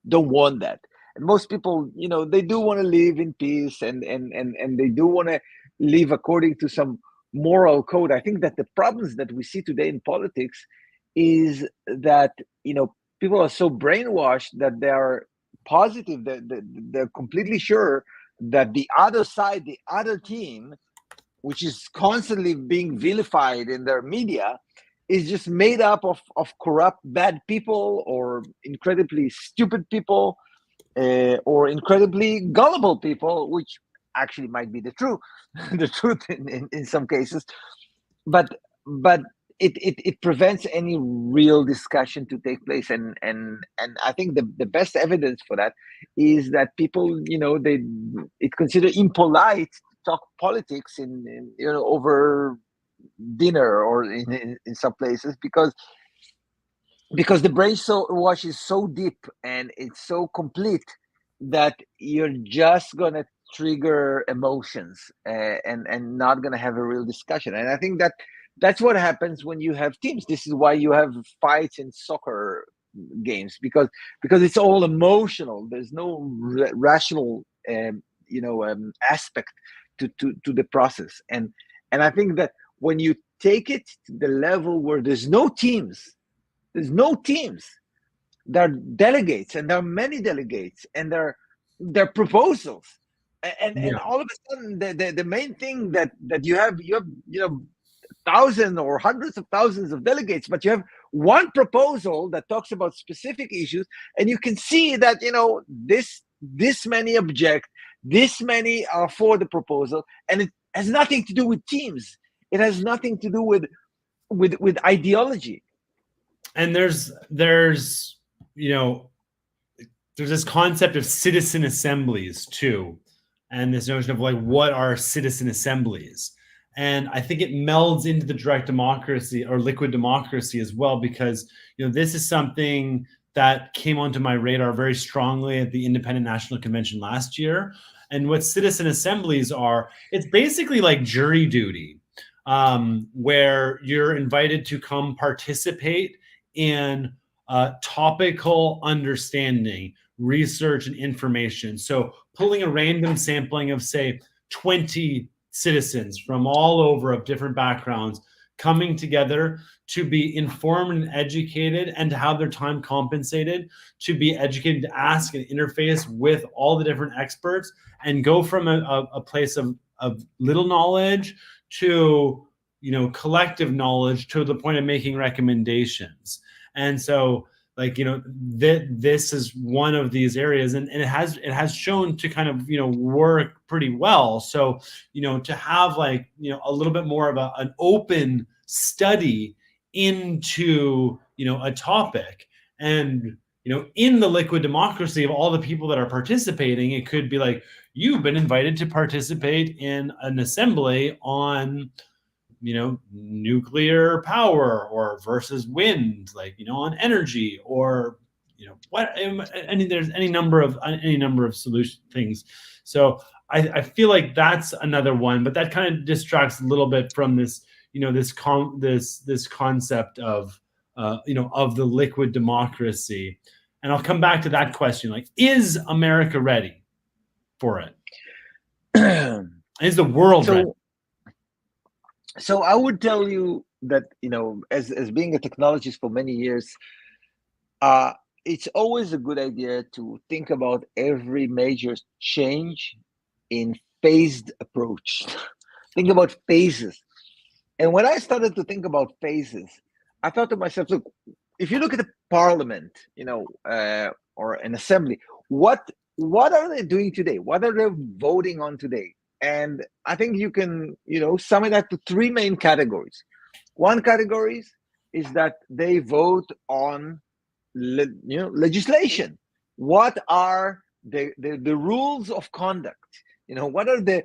don't want that, and most people they do want to live in peace, and they do want to live according to some moral code. I think that the problems that we see today in politics is that people are so brainwashed that they are positive, that they're completely sure that the other side, the other team, which is constantly being vilified in their media, is just made up of corrupt, bad people, or incredibly stupid people, or incredibly gullible people, which actually might be the truth in some cases. But it prevents any real discussion to take place, and I think the best evidence for that is that people it's considered impolite to talk politics in over dinner, or in some places, because the brain wash is so deep and it's so complete that you're just gonna trigger emotions, and not gonna have a real discussion. And I think that that's what happens when you have teams. This is why you have fights in soccer games because it's all emotional. There's no rational aspect to the process, and I think that when you take it to the level where there's no teams, there are delegates, and there are many delegates, and there are proposals, and all of a sudden the main thing that you have thousands or hundreds of thousands of delegates, but you have one proposal that talks about specific issues, and you can see that this many object, this many are for the proposal, and it has nothing to do with teams. It has nothing to do with ideology. And there's this concept of citizen assemblies too, and this notion of like, what are citizen assemblies? And I think it melds into the direct democracy or liquid democracy as well, because this is something that came onto my radar very strongly at the Independent National Convention last year. And what citizen assemblies are, it's basically like jury duty, where you're invited to come participate in topical understanding, research, and information. So pulling a random sampling of, say, 20 citizens from all over of different backgrounds, coming together to be informed and educated, and to have their time compensated, to be educated, to ask and interface with all the different experts, and go from a place of little knowledge to collective knowledge, to the point of making recommendations. And so this is one of these areas, and it has shown to kind of work pretty well. So to have a little bit more of an open study into a topic, and in the liquid democracy of all the people that are participating, it could be like, you've been invited to participate in an assembly on nuclear power or versus wind, on energy, or there's any number of solution things. So I feel like that's another one, but that kind of distracts a little bit from this this concept of of the liquid democracy. And I'll come back to that question, like, is America ready for it? Is the world ready? So I would tell you that, as being a technologist for many years, it's always a good idea to think about every major change in phased approach. Think about phases. And when I started to think about phases, I thought to myself, look, if you look at the parliament, or an assembly, what are they doing today? What are they voting on today? And I think you can, sum it up to three main categories. One category is that they vote on, legislation. What are the rules of conduct? What are the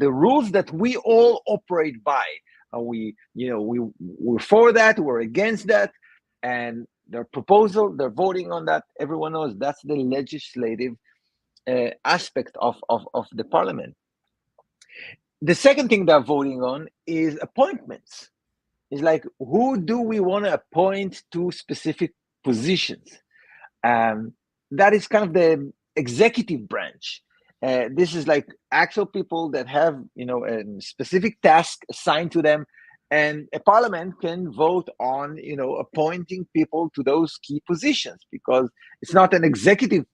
rules that we all operate by? Are we're for that, we're against that, and their proposal, they're voting on that. Everyone knows that's the legislative aspect of the parliament. The second thing they're voting on is appointments. It's like, who do we want to appoint to specific positions? That is kind of the executive branch. This is like actual people that have a specific task assigned to them, and a parliament can vote on appointing people to those key positions, because it's not an executive.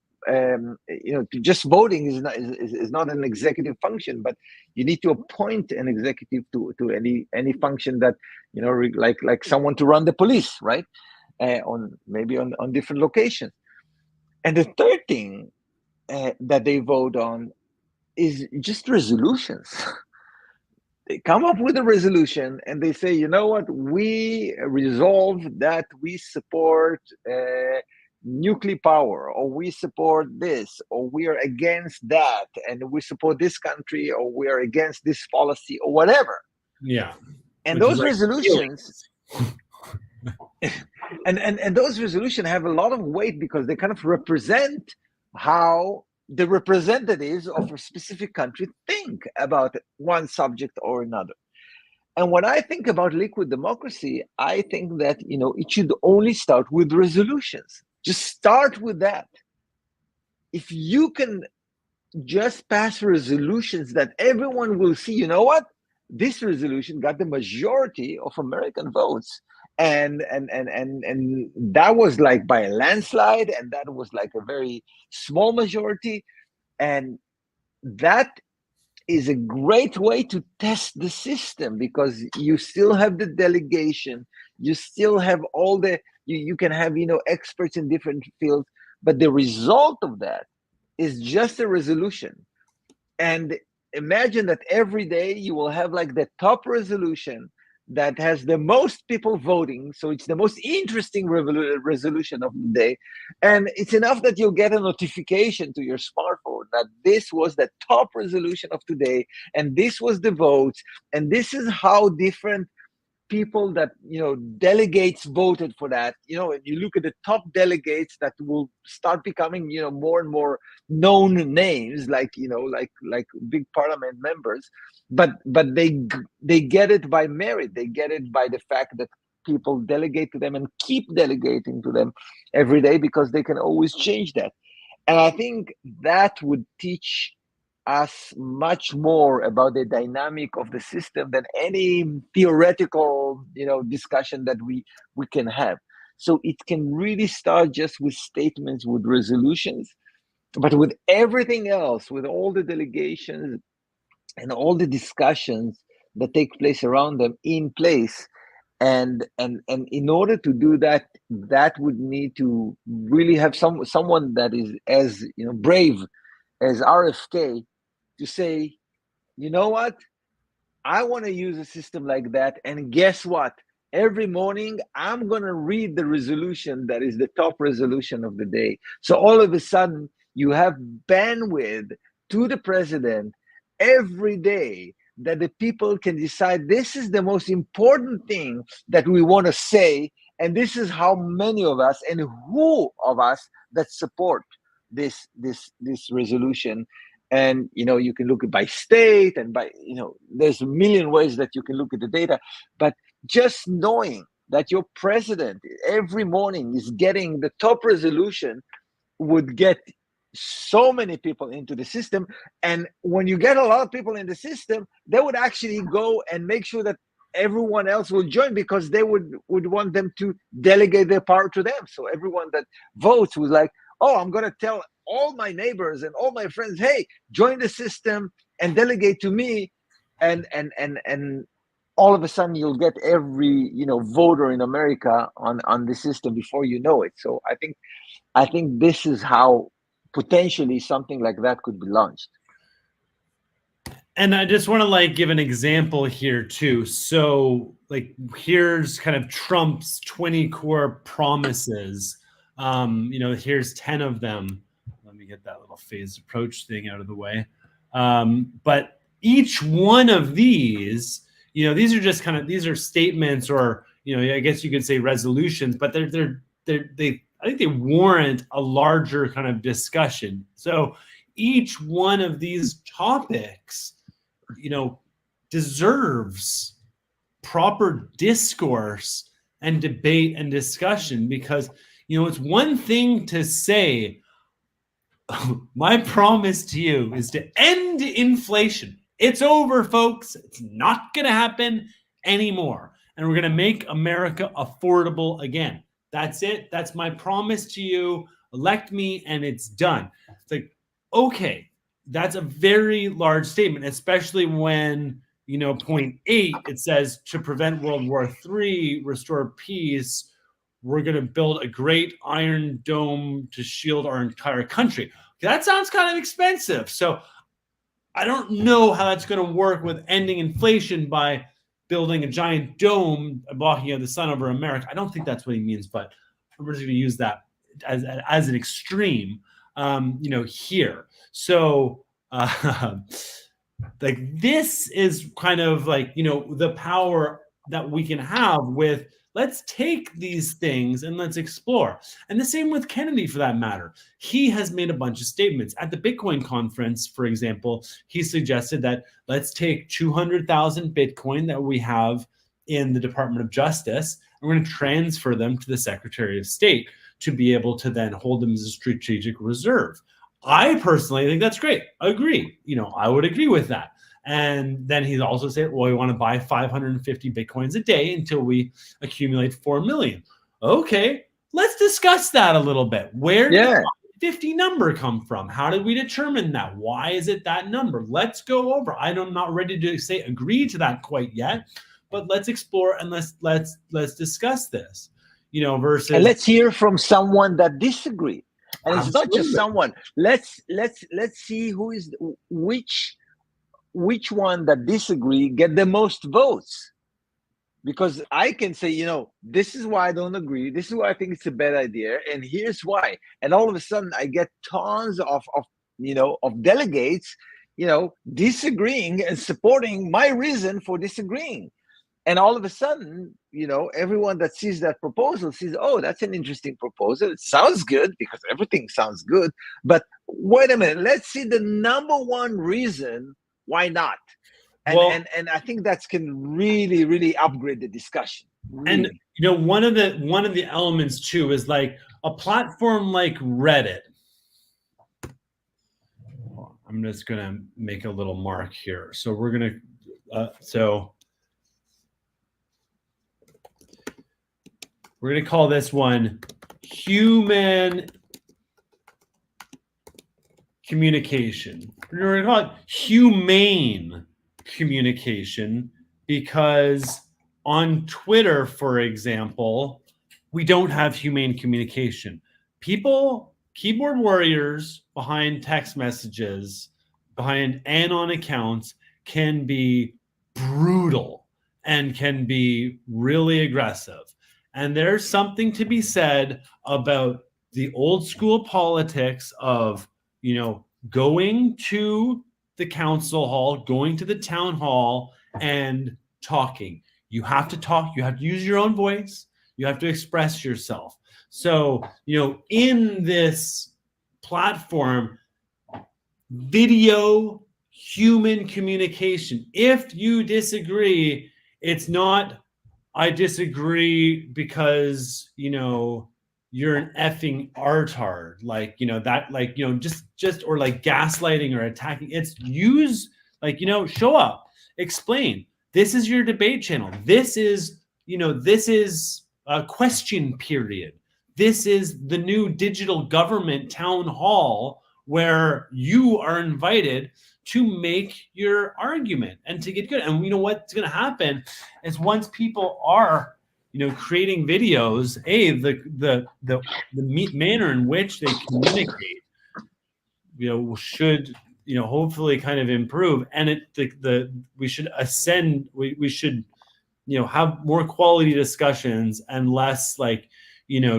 Just voting is not an executive function, but you need to appoint an executive to any function that like someone to run the police, right? On different locations. And the third thing that they vote on is just resolutions. They come up with a resolution and they say, you know what, we resolve that we support nuclear power, or we support this, or we are against that, and we support this country, or we are against this policy, or whatever. Yeah. And those resolutions and those resolutions have a lot of weight, because they kind of represent how the representatives of a specific country think about one subject or another. And when I think about liquid democracy, I think that, it should only start with resolutions. Just start with that. If you can just pass resolutions that everyone will see, you know what? This resolution got the majority of American votes. And that was like by a landslide, and that was like a very small majority. And that is a great way to test the system, because you still have the delegation, you still have all the you can have experts in different fields, but the result of that is just a resolution. And imagine that every day you will have like the top resolution that has the most people voting. So it's the most interesting resolution of the day. And it's enough that you'll get a notification to your smartphone that this was the top resolution of today, and this was the votes, and this is how different people that delegates voted for that, and you look at the top delegates that will start becoming more and more known names, like like big parliament members, but they get it by merit. They get it by the fact that people delegate to them and keep delegating to them every day, because they can always change that. And I think that would teach us much more about the dynamic of the system than any theoretical discussion that we can have. So it can really start just with statements, with resolutions, but with everything else, with all the delegations and all the discussions that take place around them in place. And in order to do that, that would need to really have someone that is as brave as RFK, to say, you know what, I want to use a system like that. And guess what? Every morning, I'm going to read the resolution that is the top resolution of the day. So all of a sudden, you have bandwidth to the president every day, that the people can decide this is the most important thing that we want to say. And this is how many of us and who of us that support this resolution. And you can look at by state, and by there's a million ways that you can look at the data. But just knowing that your president every morning is getting the top resolution would get so many people into the system. And when you get a lot of people in the system, they would actually go and make sure that everyone else will join, because they would want them to delegate their power to them. So everyone that votes was like, oh, I'm going to tell all my neighbors and all my friends, hey, join the system and delegate to me. And all of a sudden you'll get every voter in America on the system before you know it. So I think this is how potentially something like that could be launched. And I just want to give an example here too. So here's kind of Trump's 20 core promises. Here's 10 of them. Let me get that little phased approach thing out of the way. But each one of these, these are just these are statements, or I guess you could say resolutions, but I think they warrant a larger kind of discussion. So each one of these topics, deserves proper discourse and debate and discussion, because it's one thing to say, my promise to you is to end inflation. It's over, folks. It's not going to happen anymore. And we're going to make America affordable again. That's it. That's my promise to you. Elect me, and it's done. It's like, okay, that's a very large statement, especially when, point 8, it says to prevent World War III, restore peace, we're going to build a great iron dome to shield our entire country. Okay, that sounds kind of expensive. So I don't know how that's going to work with ending inflation by building a giant dome blocking out the sun over America. I don't think that's what he means, but I'm just going to use that as an extreme, here. So this is kind of the power that we can have with Let's take these things and let's explore. And the same with Kennedy, for that matter. He has made a bunch of statements. At the Bitcoin conference, for example, he suggested that let's take 200,000 Bitcoin that we have in the Department of Justice, and we're going to transfer them to the Secretary of State to be able to then hold them as a strategic reserve. I personally think that's great. Agree. I would agree with that. And then he's also said, well, we want to buy 550 Bitcoins a day until we accumulate 4 million. Okay, let's discuss that a little bit. Where did the 50 number come from? How did we determine that? Why is it that number? Let's go over. I'm not ready to say agree to that quite yet, but let's explore and let's discuss this. Versus, and let's hear from someone that disagree. And it's not just someone. Let's see who is which one that disagree get the most votes. Because I can say, this is why I don't agree. This is why I think it's a bad idea, and here's why. And all of a sudden, I get tons of delegates, disagreeing and supporting my reason for disagreeing. And all of a sudden, everyone that sees that proposal sees, oh, that's an interesting proposal. It sounds good because everything sounds good. But wait a minute, let's see the number one reason why not. And I think that can really, really upgrade the discussion. Really. And one of the elements too is like a platform like Reddit. I'm just gonna make a little mark here. So we're gonna we're going to call this one human communication. We're going to call it humane communication because on Twitter, for example, we don't have humane communication. People, keyboard warriors behind text messages, behind anon accounts can be brutal and can be really aggressive. And there's something to be said about the old school politics of, going to the council hall, going to the town hall and talking. You have to talk. You have to use your own voice. You have to express yourself. So, in this platform, video, human communication. If you disagree, it's not, I disagree because, you're an effing artard, just or like gaslighting or attacking. It's use, show up, explain. This is your debate channel. This is a question period. This is the new digital government town hall where you are invited to make your argument and to get good. And what's going to happen is once people are, creating videos, the manner in which they communicate, should, hopefully kind of improve. And we should ascend. We should, have more quality discussions and less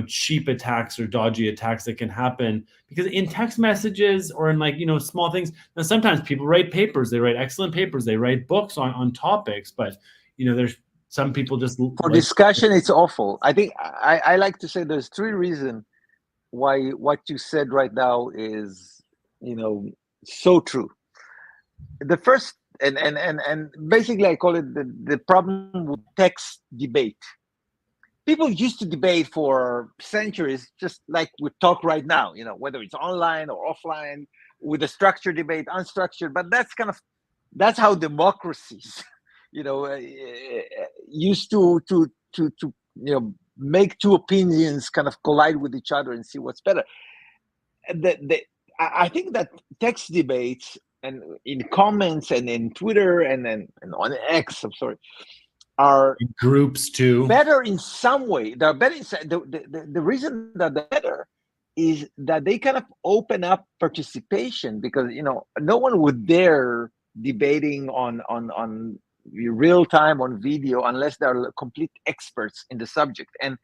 cheap attacks or dodgy attacks that can happen, because in text messages or in small things, now sometimes people write papers, they write excellent papers, they write books on topics, but there's some people just for discussion, it's awful. I think I like to say there's 3 reasons why what you said right now is so true. The first, and basically I call it the problem with text debate. People used to debate for centuries, just like we talk right now, whether it's online or offline, with a structured debate, unstructured. But that's how democracies, used to make 2 opinions kind of collide with each other and see what's better. I think that text debates and in comments and in Twitter and on X, are groups too better in some way. They're better. The reason that they're better is that they kind of open up participation, because no one would dare debating on real time on video unless they're complete experts in the subject. And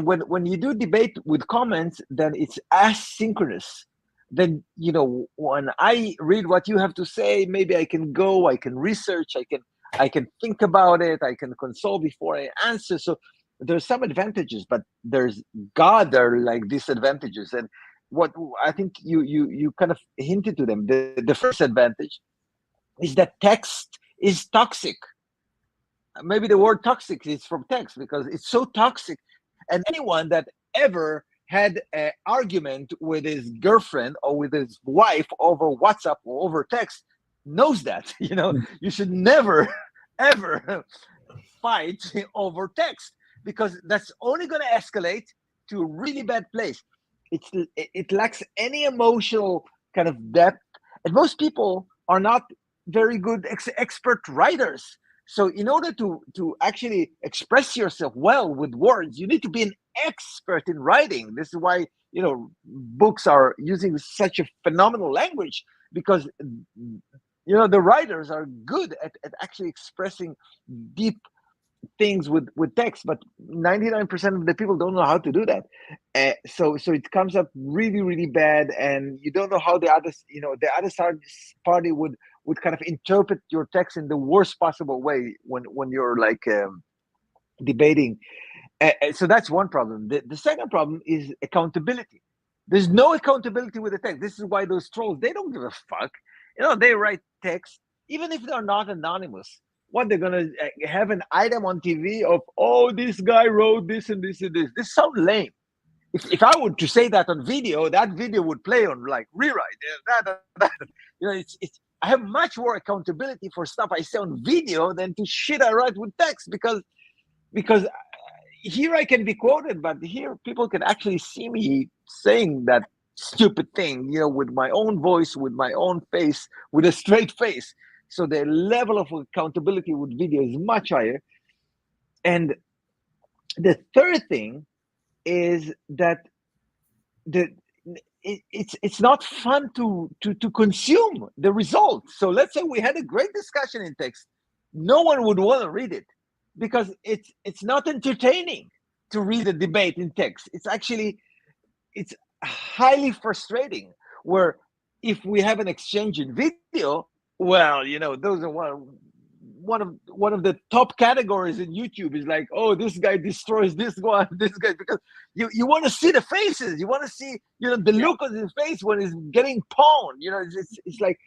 when you do debate with comments, then it's asynchronous. Then when I read what you have to say, maybe I can research, I can think about it, I can console before I answer. So there's some advantages, but there's God there are like disadvantages. And what I think you kind of hinted to them. The first advantage is that text is toxic. Maybe the word toxic is from text because it's so toxic. And anyone that ever had an argument with his girlfriend or with his wife over WhatsApp or over text knows that. You should never ever fight over text, because that's only going to escalate to a really bad place. It lacks any emotional kind of depth, and most people are not very good expert writers. So in order to actually express yourself well with words, you need to be an expert in writing. This is why books are using such a phenomenal language, because the writers are good at actually expressing deep things with text, but 99% of the people don't know how to do that. So it comes up really, really bad, and you don't know how the other party would kind of interpret your text in the worst possible way when you're like debating. So that's one problem. The second problem is accountability. There's no accountability with the text. This is why those trolls, they don't give a fuck. They write text, even if they're not anonymous. What, they're gonna have an item on TV of, oh, this guy wrote this and this and this. This sounds lame. If I were to say that on video, that video would play on like rewrite. It's I have much more accountability for stuff I say on video than to shit I write with text, because here I can be quoted, but here people can actually see me saying that stupid thing, with my own voice, with my own face, with a straight face. So the level of accountability with video is much higher. And the third thing is that it's not fun to consume the results. So let's say we had a great discussion in text. No one would want to read it, because it's not entertaining to read a debate in text. It's highly frustrating, where if we have an exchange in video, well, those are one of the top categories in YouTube is like, oh, this guy destroys this guy, because you want to see the faces, you want to see the look on his face when he's getting pawned. It's like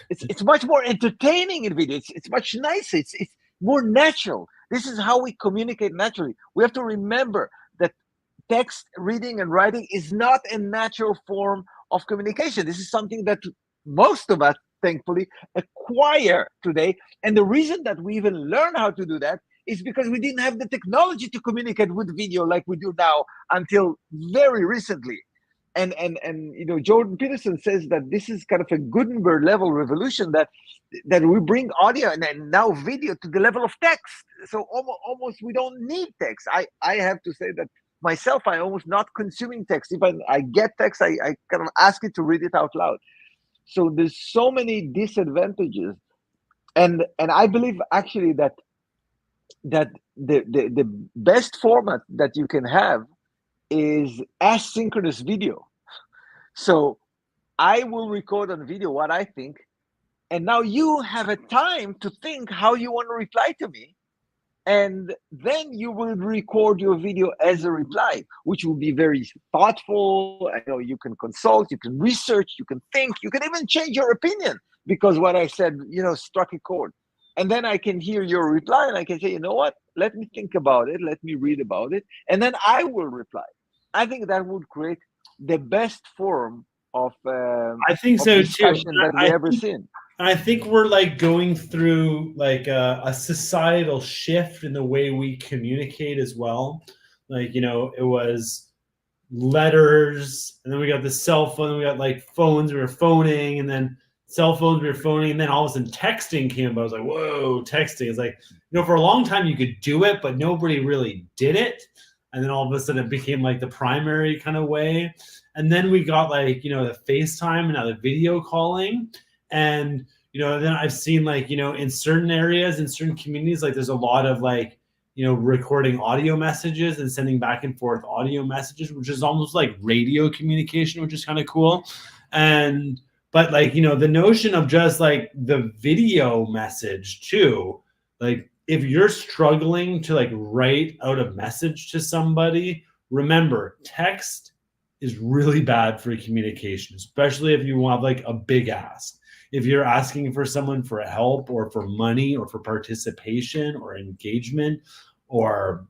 it's much more entertaining in video. It's much nicer. It's more natural. This is how we communicate naturally. We have to remember that text reading and writing is not a natural form of communication. This is something that most of us, thankfully, acquire today. And the reason that we even learn how to do that is because we didn't have the technology to communicate with video like we do now until very recently. And Jordan Peterson says that this is kind of a Gutenberg level revolution, that we bring audio and now video to the level of text. So almost we don't need text. I have to say that myself, I almost not consuming text. If I get text, I kind of ask it to read it out loud. So there's so many disadvantages, and I believe actually that the best format that you can have is asynchronous video. So I will record on video what I think, and now you have a time to think how you want to reply to me, and then you will record your video as a reply, which will be very thoughtful. I know you can consult, you can research, you can think, you can even change your opinion because what I said, struck a chord. And then I can hear your reply and I can say, you know what, let me think about it, let me read about it, and then I will reply. I think that would create the best form of I think so discussion too. that we ever seen. I think we're like going through like a societal shift in the way we communicate as well. Like, it was letters, and then we got the cell phone, we got like phones, we were phoning, and then cell phones, we were phoning, and then all of a sudden texting came about. I was like, whoa, texting. It's like, for a long time you could do it, but nobody really did it. And then all of a sudden it became like the primary kind of way. And then we got like, the FaceTime and now the video calling. And, then I've seen like, in certain areas, in certain communities, like there's a lot of like, recording audio messages and sending back and forth audio messages, which is almost like radio communication, which is kind of cool. But like, the notion of just like the video message too, like if you're struggling to like write out a message to somebody, remember text is really bad for communication, especially if you want like a big ask. If you're asking for someone for help or for money or for participation or engagement or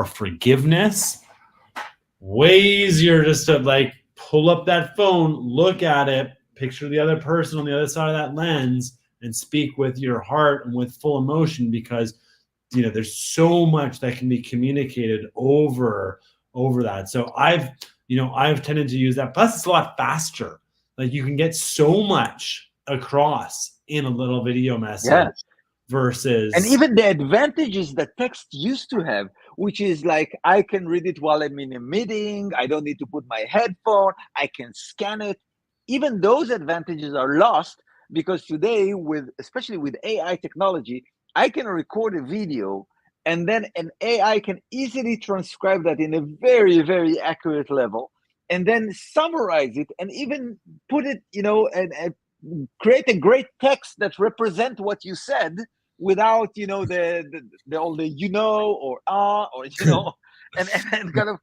forgiveness, way easier just to like pull up that phone, look at it, picture the other person on the other side of that lens, and speak with your heart and with full emotion, because there's so much that can be communicated over that. So I've tended to use that. Plus, it's a lot faster. Like you can get so much across in a little video message versus. And even the advantages that text used to have, which is like I can read it while I'm in a meeting. I don't need to put my headphone. I can scan it. Even those advantages are lost because today, especially with AI technology, I can record a video and then an AI can easily transcribe that in a very, very accurate level, and then summarize it and even put it, and create a great text that represents what you said without, the all the or and kind of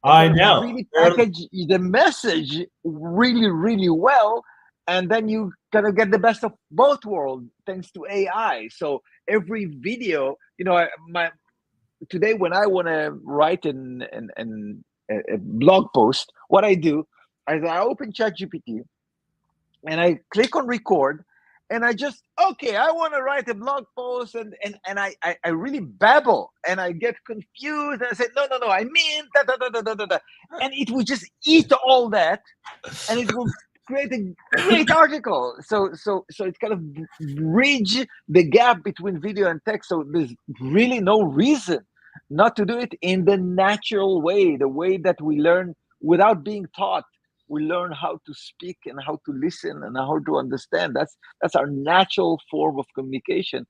I know really package the message really, really well. And then you kind of get the best of both worlds thanks to AI. So every video, today when I want to write a blog post, what I do is I open ChatGPT and I click on record, and I just, I want to write a blog post, and I really babble and I get confused and I say, no, I mean, da, da, da, da, da, da. And it will just eat all that and it will create a great article. So it kind of bridge the gap between video and text. So there's really no reason not to do it in the natural way, the way that we learn without being taught. We learn how to speak and how to listen and how to understand. That's our natural form of communication.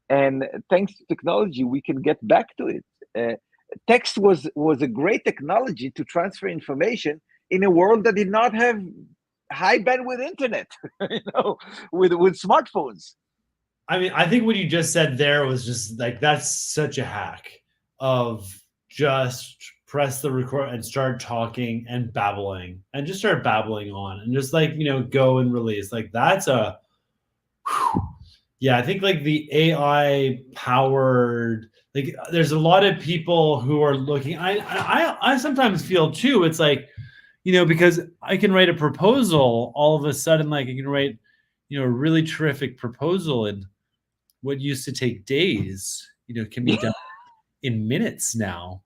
And thanks to technology, we can get back to it. Text was a great technology to transfer information in a world that did not have high bandwidth internet, with smartphones. I mean, I think what you just said there was just like, that's such a hack of just press the record and start talking and babbling and just start babbling on and just like, go and release. Like that's I think like the AI powered, like there's a lot of people who are looking, I sometimes feel too, it's like, because I can write a proposal all of a sudden, like I can write, a really terrific proposal, and what used to take days, can be done in minutes now,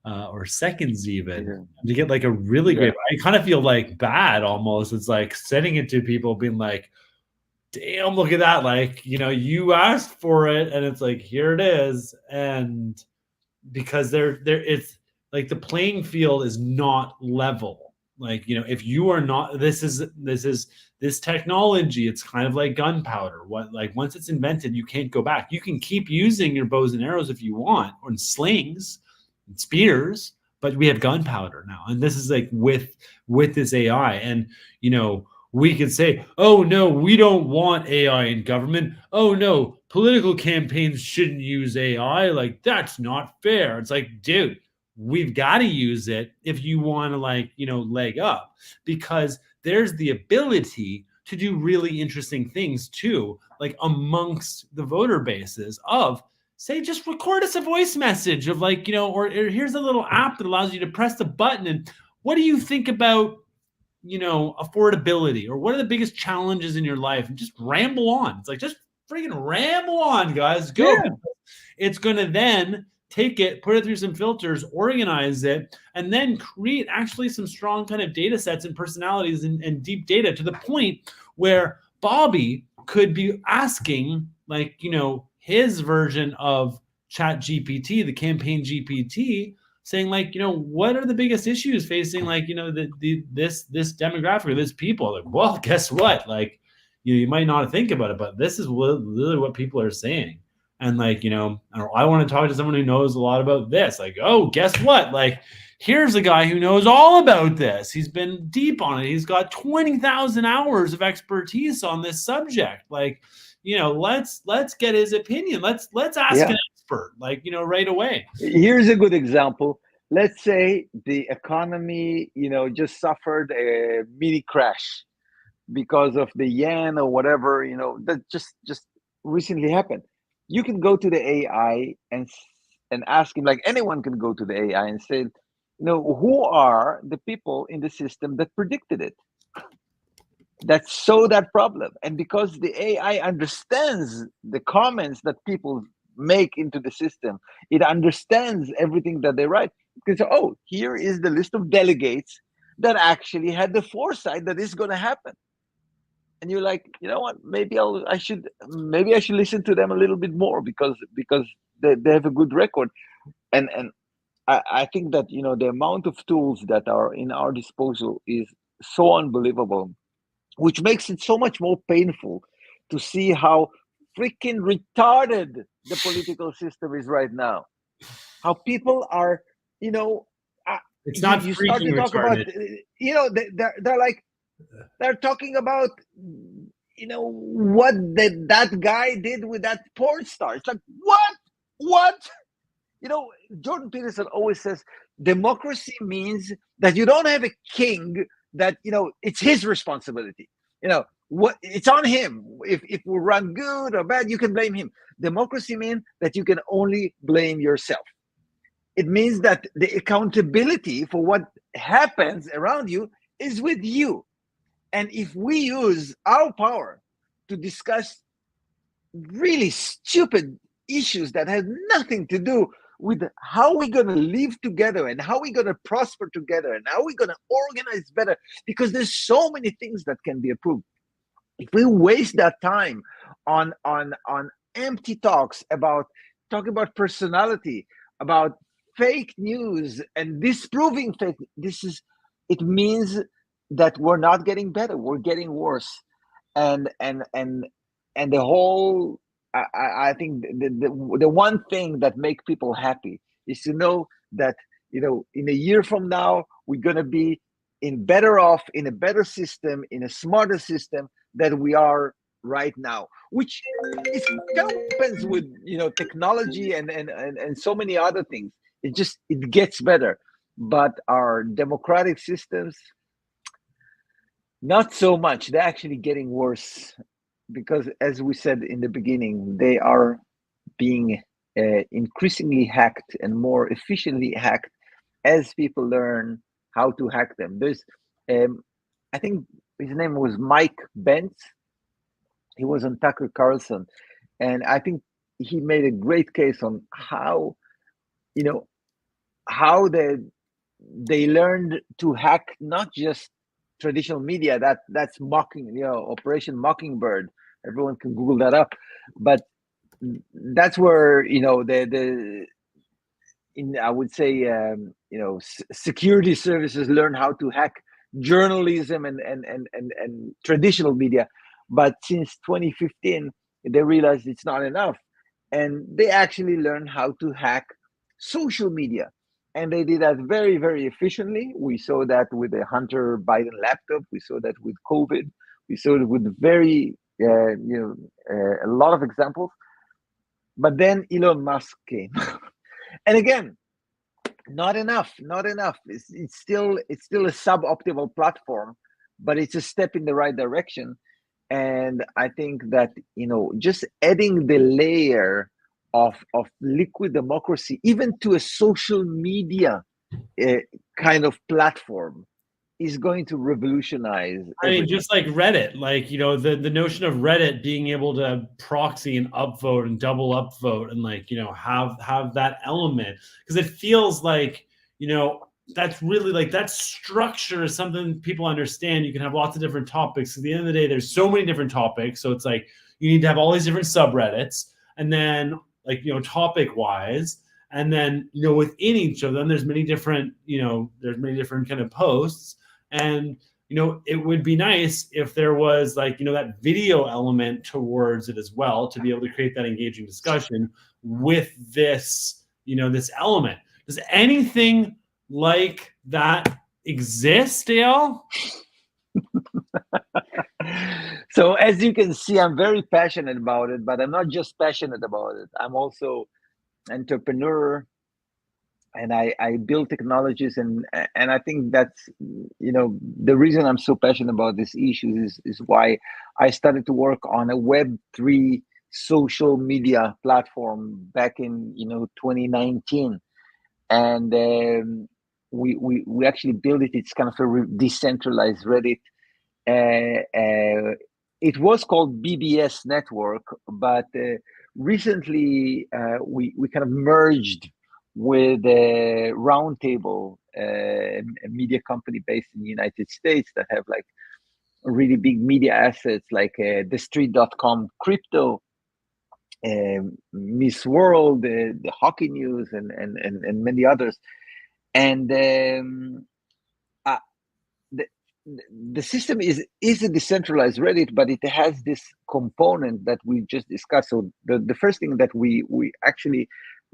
or seconds even, to get like a really great. I kind of feel like bad almost. It's like sending it to people, being like, damn, look at that. Like, you asked for it and it's like, here it is. And because it's like the playing field is not level. Like, if you are not, this technology, it's kind of like gunpowder. Once it's invented, you can't go back. You can keep using your bows and arrows if you want, or slings and spears, but we have gunpowder now. And this is like with this AI. And, we could say, oh no, we don't want AI in government. Oh no, political campaigns shouldn't use AI. Like, that's not fair. It's like, dude, we've got to use it if you want to leg up, because there's the ability to do really interesting things too, like amongst the voter bases of, say, just record us a voice message of or here's a little app that allows you to press the button. And what do you think about, affordability, or what are the biggest challenges in your life? And just ramble on. It's like, just freaking ramble on, guys. Go. Yeah. It's going to then take it, put it through some filters, organize it, and then create actually some strong kind of data sets and personalities and deep data, to the point where Bobby could be asking his version of Chat GPT, the campaign GPT, saying what are the biggest issues facing this demographic or this people? Like, well, guess what? You might not think about it, but this is literally what people are saying. And I want to talk to someone who knows a lot about this. Like, oh, guess what? Here's a guy who knows all about this. He's been deep on it. He's got 20,000 hours of expertise on this subject. let's get his opinion. Let's ask an expert, right away. Here's a good example. Let's say the economy, just suffered a mini crash because of the yen or whatever, that just recently happened. You can go to the AI and ask him, like anyone can go to the AI and say, who are the people in the system that predicted it? That saw that problem. And because the AI understands the comments that people make into the system, it understands everything that they write. Because, here is the list of delegates that actually had the foresight that this is going to happen. And you're like, you know what? Maybe I should listen to them a little bit more because they have a good record. And I think that the amount of tools that are in our disposal is so unbelievable, which makes it so much more painful to see how freaking retarded the political system is right now. How people are, it's not you start to talk retarded. About, they're like, they're talking about, what that guy did with that porn star. It's like, what? Jordan Peterson always says democracy means that you don't have a king that, it's his responsibility. What it's on him. If we run good or bad, you can blame him. Democracy means that you can only blame yourself. It means that the accountability for what happens around you is with you. And if we use our power to discuss really stupid issues that have nothing to do with how we're going to live together and how we're going to prosper together and how we're going to organize better, because there's so many things that can be improved. If we waste that time on empty talks about talking about personality, about fake news and disproving fake, it means that we're not getting better, we're getting worse. And the whole, I think the one thing that make people happy is to know that in a year from now we're going to be better off in a better system, in a smarter system than we are right now, which happens with technology and so many other things. It gets better, but our democratic systems, not so much. They're actually getting worse because, as we said in the beginning, they are being increasingly hacked and more efficiently hacked as people learn how to hack them. There's, I think his name was Mike Bentz. He was on Tucker Carlson, and I think he made a great case on how, how they learned to hack not just traditional media. That's mocking, Operation Mockingbird. Everyone can Google that up, but that's where I would say security services learn how to hack journalism and traditional media. But since 2015, they realized it's not enough, and they actually learned how to hack social media, and they did that very, very efficiently. We saw that with the Hunter Biden laptop. We saw that with COVID. We saw it with a lot of examples. But then Elon Musk came, and again, not enough. It's still a suboptimal platform, but it's a step in the right direction. And I think that just adding the layer of liquid democracy, even to a social media kind of platform, is going to revolutionize everything. I mean, just like Reddit, the notion of Reddit being able to proxy and upvote and double upvote and have that element, because it feels like that's really that structure is something people understand. You can have lots of different topics. At the end of the day, there's so many different topics, so it's like you need to have all these different subreddits, and then topic wise, and then within each of them there's many different kind of posts. And it would be nice if there was that video element towards it as well, to be able to create that engaging discussion with this this element. Does anything like that exist, Eyal? So as you can see, I'm very passionate about it, but I'm not just passionate about it. I'm also entrepreneur, and I build technologies, and I think that's, the reason I'm so passionate about these issues is why I started to work on a Web3 social media platform back in 2019, and we actually built it. It's kind of a decentralized Reddit. It was called BBS Network, but recently we kind of merged with a Roundtable, a media company based in the United States that have like really big media assets like TheStreet.com crypto, Miss World, the Hockey News, and many others. And the, the system is a decentralized Reddit, but it has this component that we just discussed. So the first thing that we actually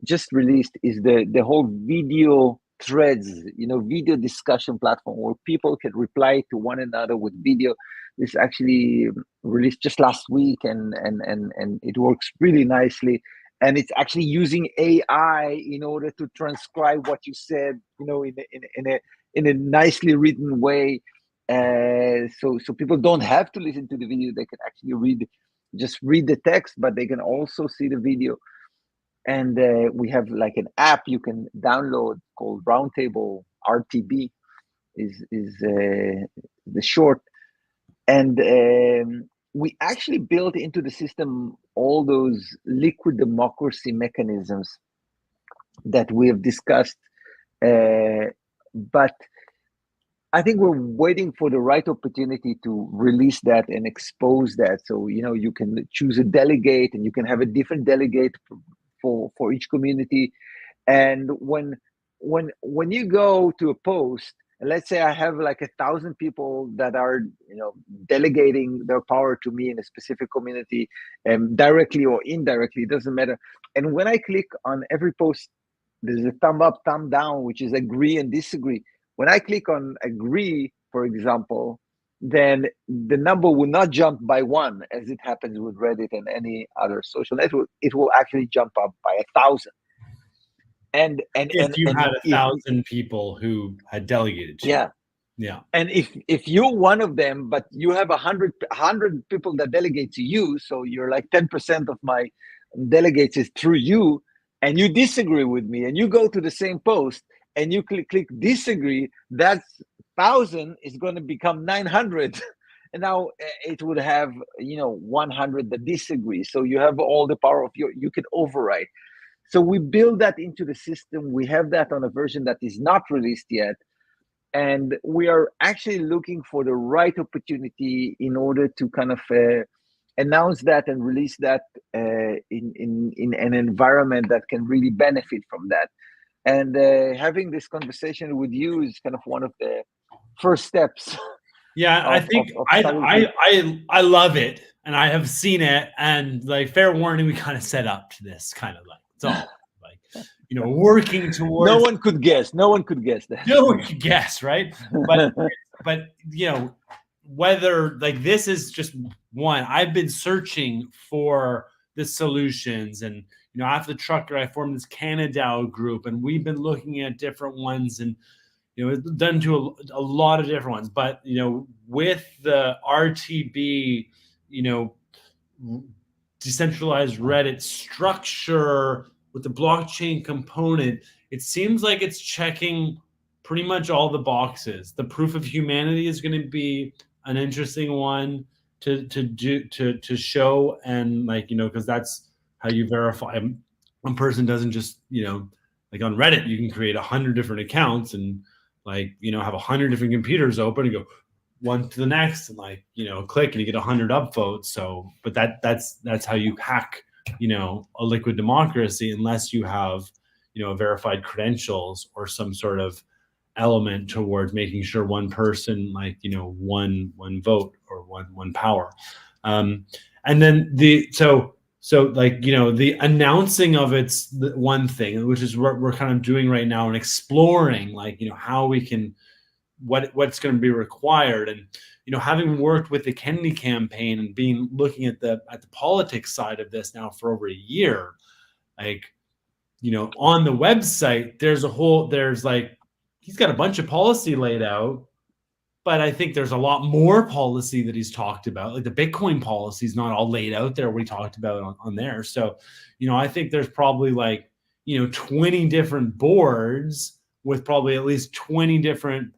just released is the whole video threads, video discussion platform where people can reply to one another with video. This actually released just last week, and it works really nicely. And it's actually using AI in order to transcribe what you said, in a nicely written way. So people don't have to listen to the video; they can actually read the text, but they can also see the video. And we have like an app you can download called Roundtable. RTB is the short, and we actually built into the system all those liquid democracy mechanisms that we have discussed, but I think we're waiting for the right opportunity to release that and expose that. So, you can choose a delegate, and you can have a different delegate for each community. And when you go to a post, and let's say I have like 1,000 people that are, delegating their power to me in a specific community, directly or indirectly, it doesn't matter. And when I click on every post, there's a thumb up, thumb down, which is agree and disagree. When I click on agree, for example, then the number will not jump by one, as it happens with Reddit and any other social network. It will actually jump up by 1,000. And If you had if 1,000 people who had delegated to yeah, you. Yeah. and if you're one of them, but you have 100 people that delegate to you, so you're like 10% of my delegates is through you, and you disagree with me, and you go to the same post and you click disagree, that's 1,000 is going to become 900. And now it would have 100 that disagree. So you have all the power of you can override. So we build that into the system. We have that on a version that is not released yet. And we are actually looking for the right opportunity in order to kind of announce that and release that in an environment that can really benefit from that. And having this conversation with you is kind of one of the first steps. Yeah, I think I love it, and I have seen it, and like fair warning, we kind of set up to this kind of like it's all like working towards. No one could guess. No one could guess that. No one could guess, right? But whether like this is just one. I've been searching for the solutions, and after the trucker, I formed this Canada group, and we've been looking at different ones, and it's done to a lot of different ones. But with the RTB, decentralized Reddit structure with the blockchain component, it seems like it's checking pretty much all the boxes. The proof of humanity is going to be an interesting one to show, and because that's how you verify. One person doesn't just like on Reddit, you can create 100 different accounts and have 100 different computers open and go one to the next and click and you get 100 upvotes. So, but that's how you hack a liquid democracy, unless you have verified credentials or some sort of element towards making sure one person one vote or one power. And then the announcing of it's the one thing, which is what we're kind of doing right now and exploring how we can what's going to be required. And having worked with the Kennedy campaign and looking at the politics side of this now for over a year, like, on the website, there's like, he's got a bunch of policy laid out, but I think there's a lot more policy that he's talked about. Like the Bitcoin policy is not all laid out there, what he talked about on there. So, I think there's probably like, 20 different boards with probably at least 20 different,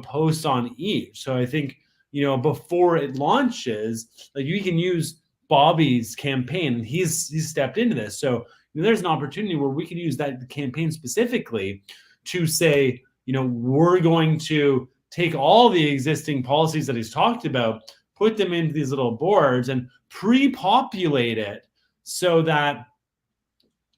posts on each. So I think, before it launches, like you can use Bobby's campaign, and he's stepped into this. So there's an opportunity where we can use that campaign specifically to say, we're going to take all the existing policies that he's talked about, put them into these little boards and pre-populate it so that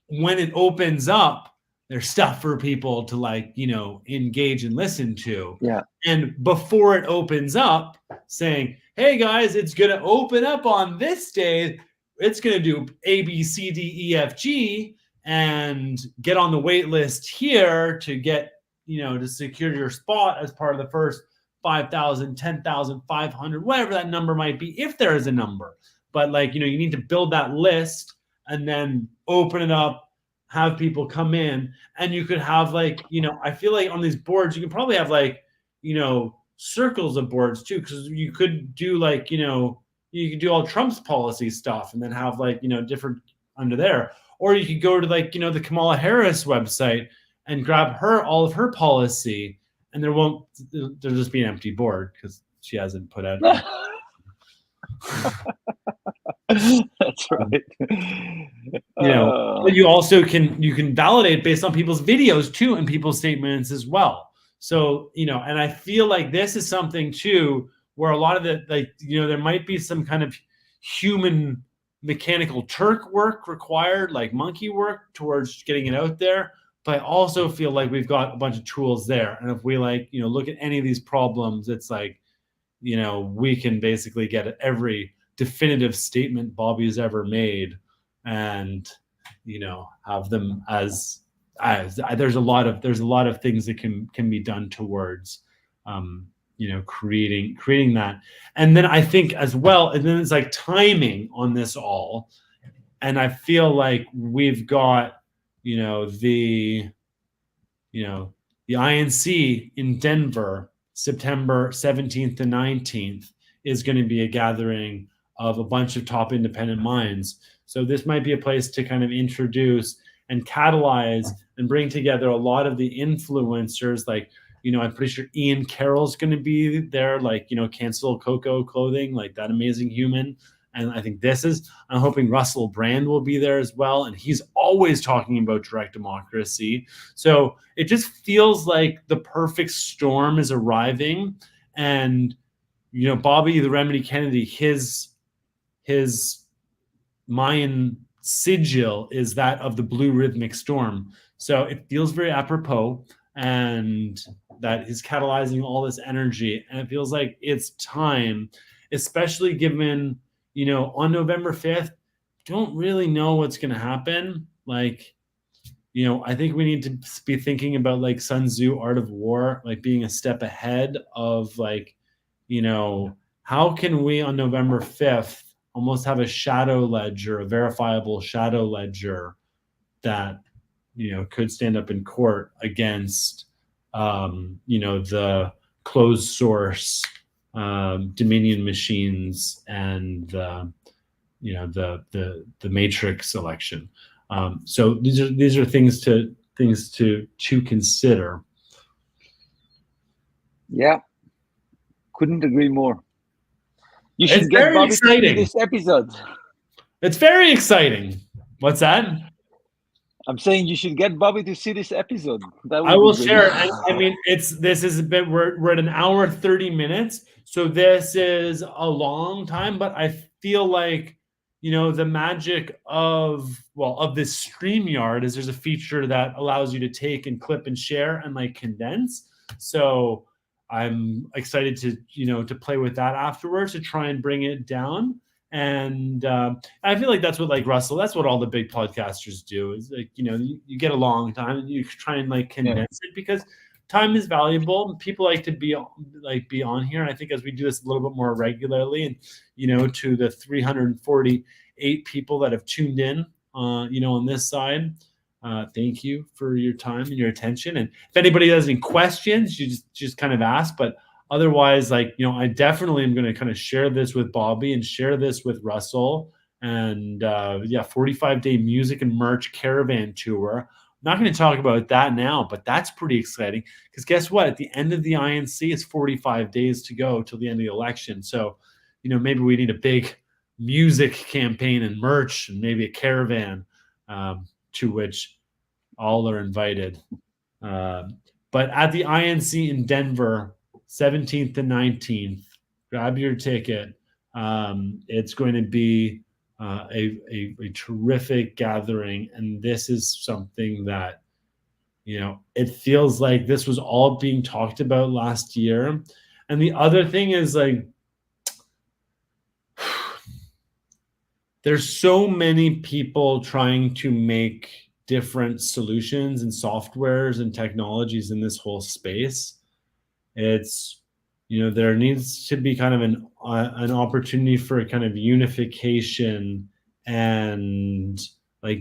when it opens up, there's stuff for people to like, engage and listen to. Yeah. And before it opens up, saying, hey guys, it's going to open up on this day. It's going to do A, B, C, D, E, F, G, and get on the wait list here to get, to secure your spot as part of the first 5,000, 10,000, 500, whatever that number might be, if there is a number. But like, you need to build that list and then open it up, have people come in, and you could have like, I feel like on these boards, you can probably have like, circles of boards too, because you could do like, you could do all Trump's policy stuff and then have like, different under there. Or you could go to like, the Kamala Harris website and grab all of her policy, and there'll just be an empty board because she hasn't put out. That's right. But you also can validate based on people's videos too and people's statements as well. So, and I feel like this is something too, where a lot of the, like, there might be some kind of human mechanical Turk work required, like monkey work towards getting it out there. But I also feel like we've got a bunch of tools there. And if we like, look at any of these problems, it's like, we can basically get every definitive statement Bobby's ever made and, have them as there's a lot of things that can be done towards, creating that. And then I think as well, and then it's like timing on this all. And I feel like we've got, the INC in Denver, September 17th to 19th is going to be a gathering of a bunch of top independent minds. So this might be a place to kind of introduce and catalyze and bring together a lot of the influencers. Like, I'm pretty sure Ian Carroll's going to be there, like, Cancel Coco Clothing, like that amazing human. And I think I'm hoping Russell Brand will be there as well. And he's always talking about direct democracy. So it just feels like the perfect storm is arriving. And, Bobby the Remedy Kennedy, his Mayan sigil is that of the blue rhythmic storm. So it feels very apropos, and that he's catalyzing all this energy. And it feels like it's time, especially given, on November 5th, don't really know what's going to happen. Like, I think we need to be thinking about like Sun Tzu, Art of War, like being a step ahead of like, how can we on November 5th almost have a shadow ledger, a verifiable shadow ledger that, could stand up in court against, the closed source Dominion machines and the matrix election. So these are things to consider. Yeah, couldn't agree more. You should It's get very Bobby exciting. to this episode. It's very exciting. What's that? I'm saying you should get Bobby to see this episode. I will share it. I mean, we're at an hour 30 minutes, so this is a long time. But I feel like, the magic of this StreamYard is there's a feature that allows you to take and clip and share and like condense. So I'm excited to play with that afterwards to try and bring it down. And I feel like that's what like Russell, that's what all the big podcasters do is like, you get a long time and you try and like condense it, because time is valuable. People like to be on here. And I think as we do this a little bit more regularly, and to the 348 people that have tuned in, on this side, thank you for your time and your attention. And if anybody has any questions, you just kind of ask. But otherwise, I definitely am going to kind of share this with Bobby and share this with Russell. And 45-day music and merch caravan tour. I'm not going to talk about that now, but that's pretty exciting because guess what? At the end of the INC, it's 45 days to go till the end of the election. So, maybe we need a big music campaign and merch and maybe a caravan, to which all are invited. But at the INC in Denver, 17th to 19th, grab your ticket. It's going to be a terrific gathering, and this is something that it feels like this was all being talked about last year. And the other thing is there's so many people trying to make different solutions and softwares and technologies in this whole space. It's there needs to be kind of an opportunity for a kind of unification and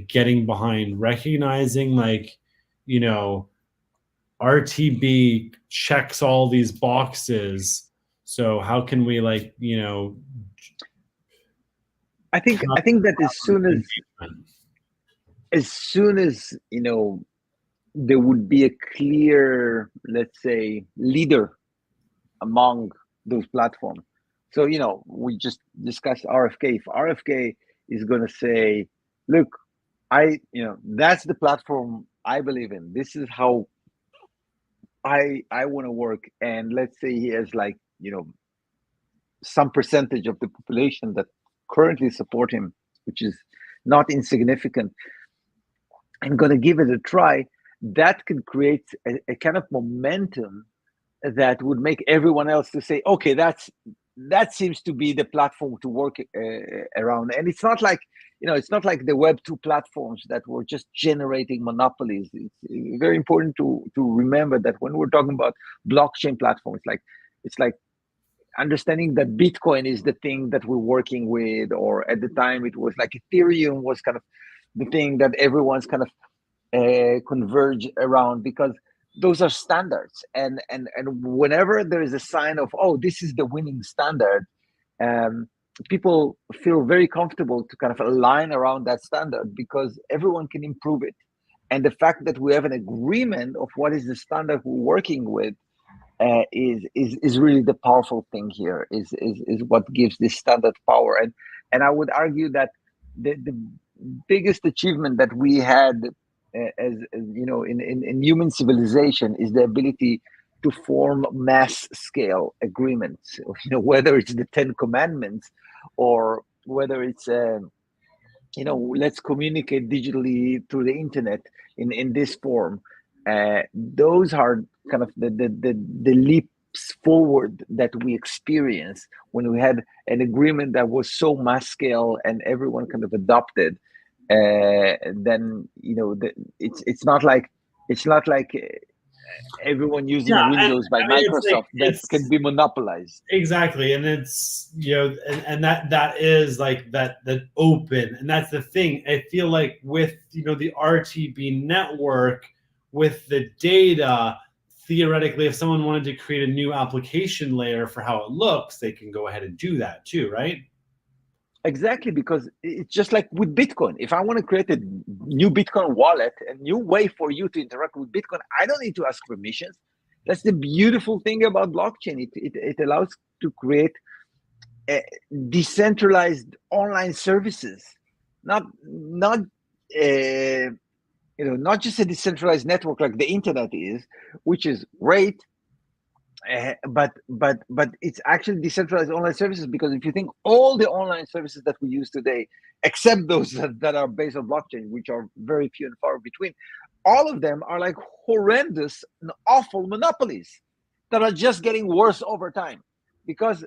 getting behind, recognizing RTB checks all these boxes. So how can we I think that as soon as there would be a clear, let's say, leader among those platforms. So, we just discussed RFK. If RFK is going to say, look, that's the platform I believe in. This is how I want to work. And let's say he has some percentage of the population that currently support him, which is not insignificant, and going to give it a try, that could create a kind of momentum that would make everyone else to say, okay, that seems to be the platform to work around. And it's not like it's not like the Web2 platforms that were just generating monopolies. It's very important to remember that when we're talking about blockchain platforms, it's like understanding that Bitcoin is the thing that we're working with, or at the time it was like Ethereum was kind of the thing that everyone's kind of converge around, because those are standards, and whenever there is a sign of, oh, this is the winning standard, people feel very comfortable to kind of align around that standard because everyone can improve it. And the fact that we have an agreement of what is the standard we're working with is really the powerful thing here, is what gives this standard power. And I would argue that the biggest achievement that we had as in human civilization is the ability to form mass scale agreements, whether it's the 10 commandments or whether it's let's communicate digitally through the internet in this form. Those are kind of the leaps forward that we experienced when we had an agreement that was so mass scale and everyone kind of adopted. Then it's not like everyone using Windows by Microsoft that can be monopolized. Exactly, and it's and that is that open, and that's the thing. I feel like with the RTB network, with the data, theoretically, if someone wanted to create a new application layer for how it looks, they can go ahead and do that too, right? Exactly, because it's just like with Bitcoin. If I want to create a new Bitcoin wallet, a new way for you to interact with Bitcoin, I don't need to ask permissions. That's the beautiful thing about blockchain. It allows to create decentralized online services, not just a decentralized network like the internet is, which is great. But it's actually decentralized online services, because if you think all the online services that we use today, except those that are based on blockchain, which are very few and far between, all of them are like horrendous and awful monopolies that are just getting worse over time, because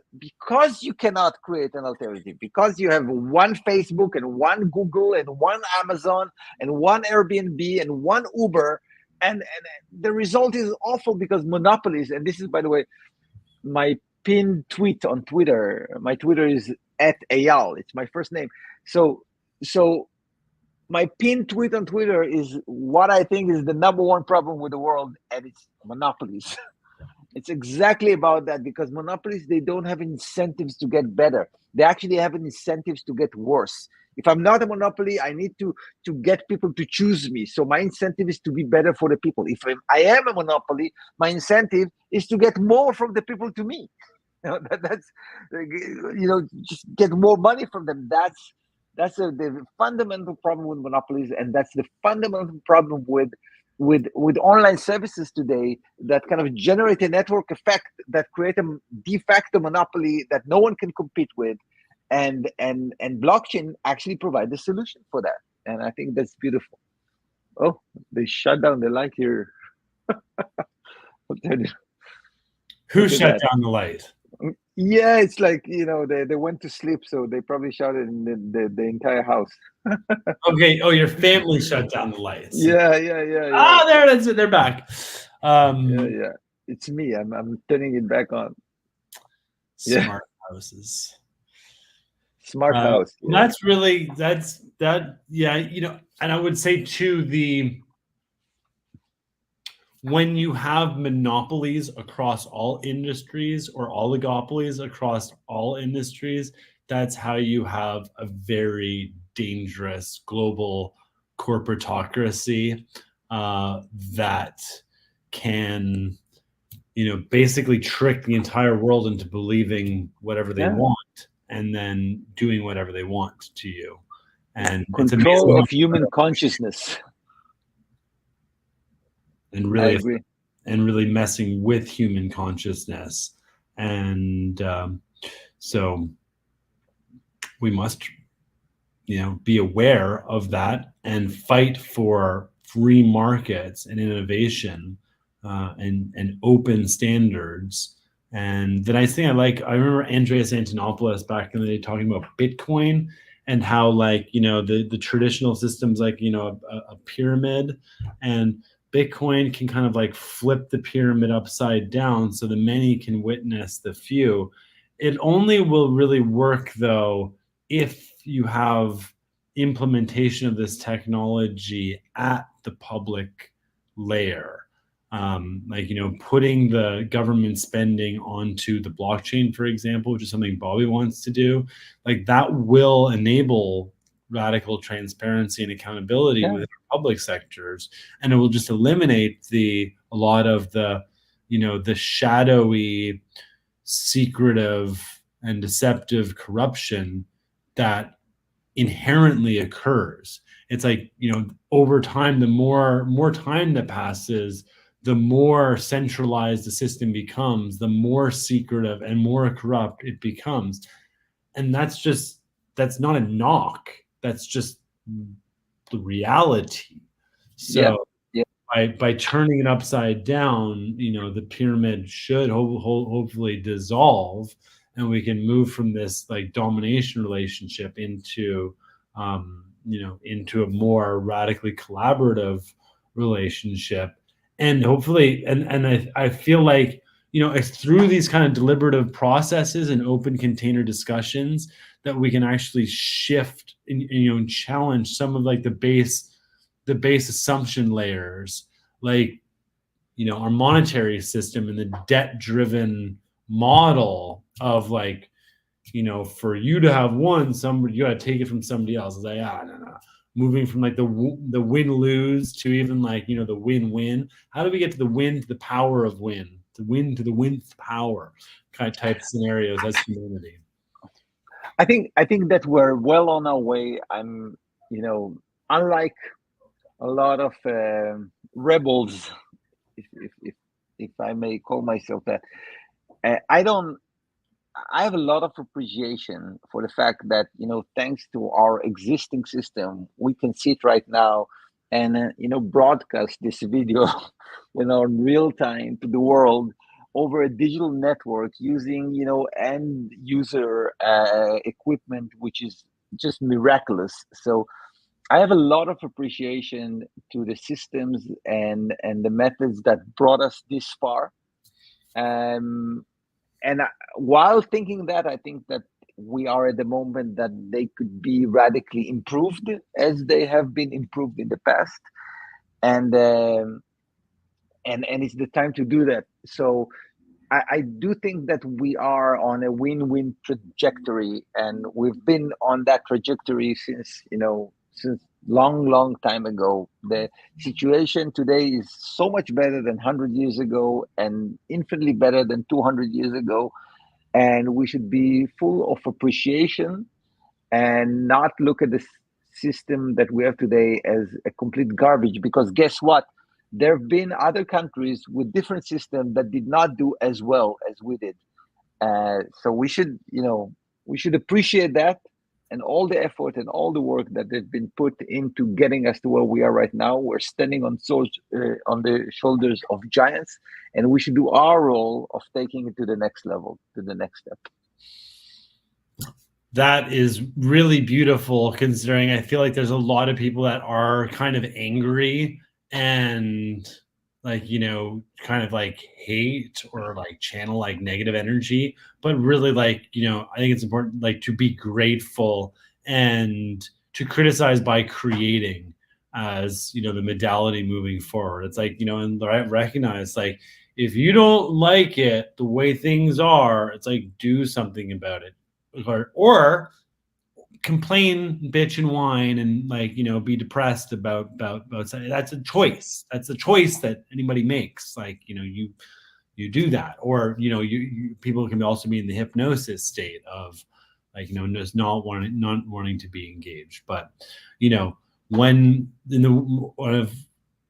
you cannot create an alternative, because you have one Facebook and one Google and one Amazon and one Airbnb and one Uber. and the result is awful because monopolies, and this is, by the way, my pinned tweet on Twitter. My Twitter is @Eyal. It's my first name. So my pinned tweet on Twitter is what I think is the number one problem with the world, and it's monopolies. It's exactly about that, because monopolies, they don't have incentives to get better. They actually have incentives to get worse. If I'm not a monopoly, I need to get people to choose me. So my incentive is to be better for the people. If I am a monopoly, my incentive is to get more from the people to me. That's just get more money from them. That's the fundamental problem with monopolies, and that's the fundamental problem with online services today, that kind of generate a network effect that create a de facto monopoly that no one can compete with, and blockchain actually provide the solution for that. And I think that's beautiful. Oh, they shut down the light here. Who shut down the light? Yeah, it's like, they went to sleep, so they probably shut it in the entire house. Okay. Oh, your family shut down the lights. Yeah. Ah, there it is. They're back. Yeah. It's me. I'm turning it back on. Smart houses. Smart house. Yeah. Yeah. And I would say too, when you have monopolies across all industries or oligopolies across all industries, that's how you have a very dangerous global corporatocracy that can, basically trick the entire world into believing whatever they want and then doing whatever they want to you. And control of human consciousness. And really messing with human consciousness. And so we must, be aware of that and fight for free markets and innovation and open standards. And the nice thing I remember Andreas Antonopoulos back in the day talking about Bitcoin and how the traditional systems, a pyramid, and Bitcoin can kind of flip the pyramid upside down so the many can witness the few. It only will really work, though, if you have implementation of this technology at the public layer. Putting the government spending onto the blockchain, for example, which is something Bobby wants to do, that will enable radical transparency and accountability within public sectors, and it will just eliminate a lot of the shadowy, secretive, and deceptive corruption that inherently occurs. It's over time, the more time that passes, the more centralized the system becomes, the more secretive and more corrupt it becomes. And that's not a knock. That's just the reality. So by turning it upside down, the pyramid should hopefully dissolve, and we can move from this domination relationship into into a more radically collaborative relationship. And hopefully, and I feel it's through these kind of deliberative processes and open container discussions that we can actually shift and challenge some of the base assumption layers, our monetary system and the debt-driven model of for you to have one, you got to take it from somebody else. It's no. Moving from the win-lose to even the win-win. How do we get to the win to the power of win? The win to the win's power kind of type scenarios as humanity. I think that we're well on our way. I'm, unlike a lot of rebels, if I may call myself that, I have a lot of appreciation for the fact that, thanks to our existing system, we can sit right now and, broadcast this video, in real time to the world over a digital network using, end user equipment, which is just miraculous. So I have a lot of appreciation to the systems and the methods that brought us this far. Um, and while thinking that, I think that we are at the moment that they could be radically improved as they have been improved in the past, and and it's the time to do that. So I do think that we are on a win-win trajectory, and we've been on that trajectory since since long time ago. The situation today is so much better than 100 years ago, and infinitely better than 200 years ago. And we should be full of appreciation and not look at the system that we have today as a complete garbage. Because guess what? There have been other countries with different systems that did not do as well as we did. So we should, we should appreciate that and all the effort and all the work that has been put into getting us to where we are right now. We're standing on on the shoulders of giants, and we should do our role of taking it to the next level, to the next step. That is really beautiful, considering I feel like there's a lot of people that are kind of angry and like, kind of like hate or like channel like negative energy, but really like, I think it's important like to be grateful and to criticize by creating as, the modality moving forward. It's like, and I recognize like, if you don't like it the way things are, it's like, do something about it. Or complain, bitch, and whine, and like be depressed about something. That's a choice. That's a choice that anybody makes. Like you do that, or you people can also be in the hypnosis state of like just not wanting to be engaged. But when in the one of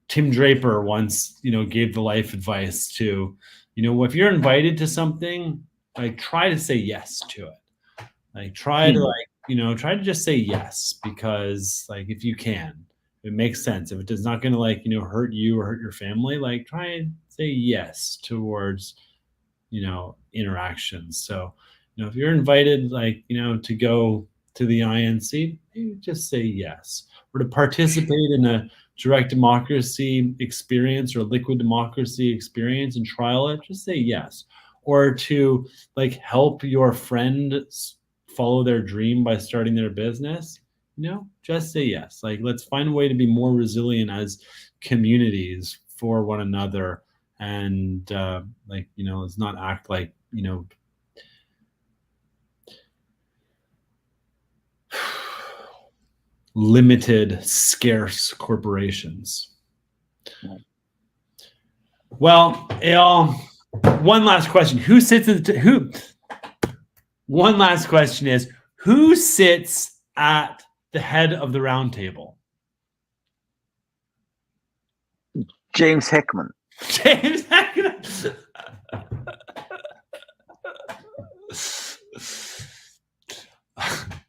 Tim Draper once gave the life advice to if you're invited to something, like try to say yes to it. Like try to just say yes, because like if you can, it makes sense. If it does not going to like hurt you or hurt your family, like try and say yes towards interactions. So if you're invited like to go to the INC, maybe just say yes. Or to participate in a direct democracy experience or liquid democracy experience and trial it, just say yes. Or to like help your friend follow their dream by starting their business, just say yes. Like let's find a way to be more resilient as communities for one another, and let's not act like limited, scarce corporations. Well, Eyal, one last question. One last question is, who sits at the head of the round table? James Heckman. James Heckman.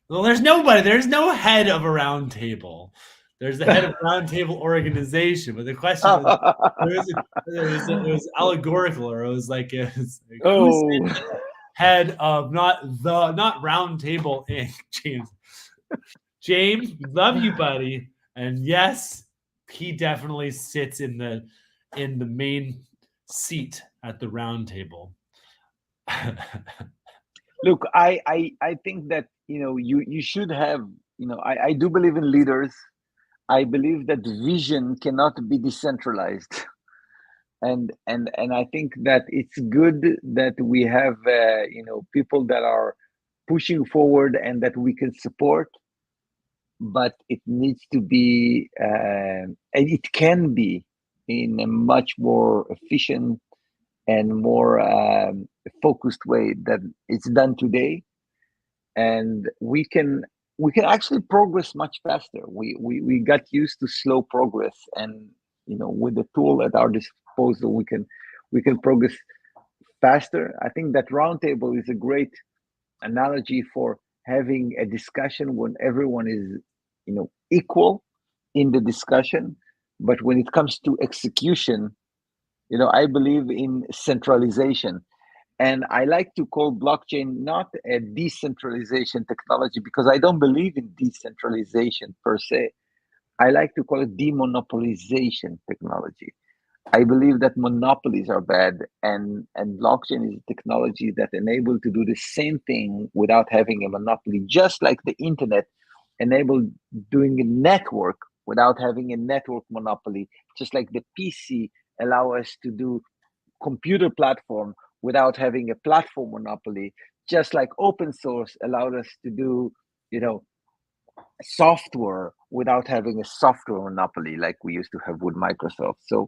Well, there's nobody. There's no head of a round table. There's the head of a round table organization. But the question was, it was allegorical, or it was like, who's head of not round table Inc. James, we love you, buddy. And yes, he definitely sits in the main seat at the round table. Look, I think that you should have, I do believe in leaders. I believe that vision cannot be decentralized. And I think that it's good that we have people that are pushing forward and that we can support, but it needs to be and it can be in a much more efficient and more focused way than it's done today. And we can actually progress much faster. We got used to slow progress, and with the tool at our disposal, we can progress faster. I think that roundtable is a great analogy for having a discussion when everyone is equal in the discussion. But when it comes to execution, I believe in centralization. And I like to call blockchain not a decentralization technology, because I don't believe in decentralization per se. I like to call it demonopolization technology. I believe that monopolies are bad, and blockchain is a technology that enable to do the same thing without having a monopoly, just like the internet enabled doing a network without having a network monopoly, just like the PC allow us to do computer platform without having a platform monopoly, just like open source allowed us to do, you know, software without having a software monopoly like we used to have with Microsoft. So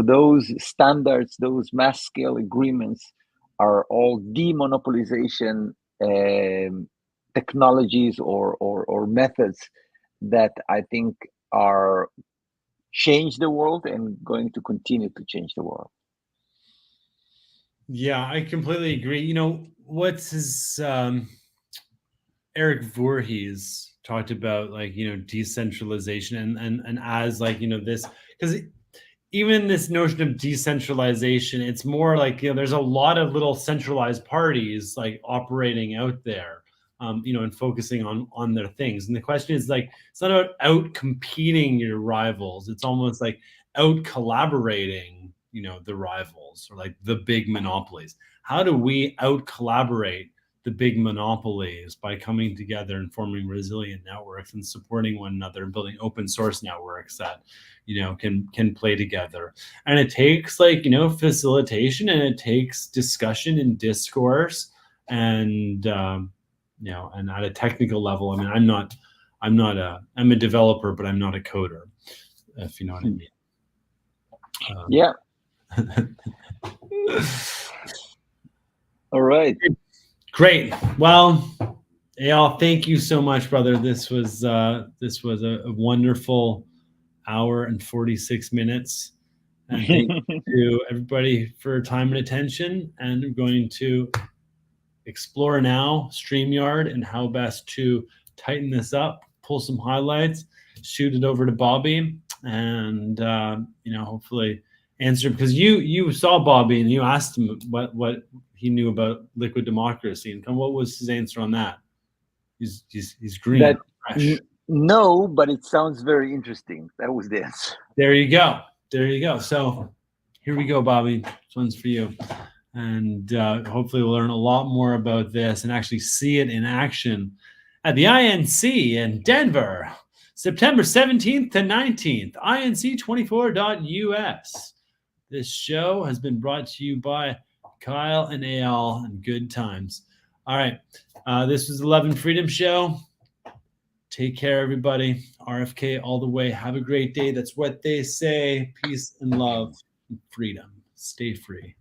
those standards, those mass scale agreements are all demonopolization technologies or methods that I think are change the world and going to continue to change the world. Yeah, I completely agree. You know, what's his Eric Voorhees talked about, like, you know, decentralization and as, like, you know, this, because even this notion of decentralization, it's more like, you know, there's a lot of little centralized parties like operating out there, you know, and focusing on their things. And the question is, like, it's not about out competing your rivals. It's almost like out collaborating, you know, the rivals, or like the big monopolies. How do we out collaborate the big monopolies by coming together and forming resilient networks and supporting one another and building open source networks that, you know, can play together? And it takes, like, you know, facilitation, and it takes discussion and discourse, and you know, and at a technical level, I mean, I'm a developer, but I'm not a coder, if you know what I mean. Yeah. All right. Great. Well, Eyal, thank you so much, brother. This was a wonderful hour and 46 minutes. And thank you to everybody for time and attention. And we're going to explore now StreamYard and how best to tighten this up, pull some highlights, shoot it over to Bobby, and you know, hopefully answer, because you saw Bobby and you asked him what he knew about liquid democracy, and what was his answer on that? He's green. That, no, but it sounds very interesting. That was the answer. There you go. There you go. So here we go, Bobby. This one's for you. And hopefully we'll learn a lot more about this and actually see it in action at the INC in Denver, September 17th to 19th, inc24.us. This show has been brought to you by Kyle and Eyal and Good Times. All right. This was 11 Freedom Show. Take care, everybody. RFK all the way. Have a great day. That's what they say. Peace and love and freedom. Stay free.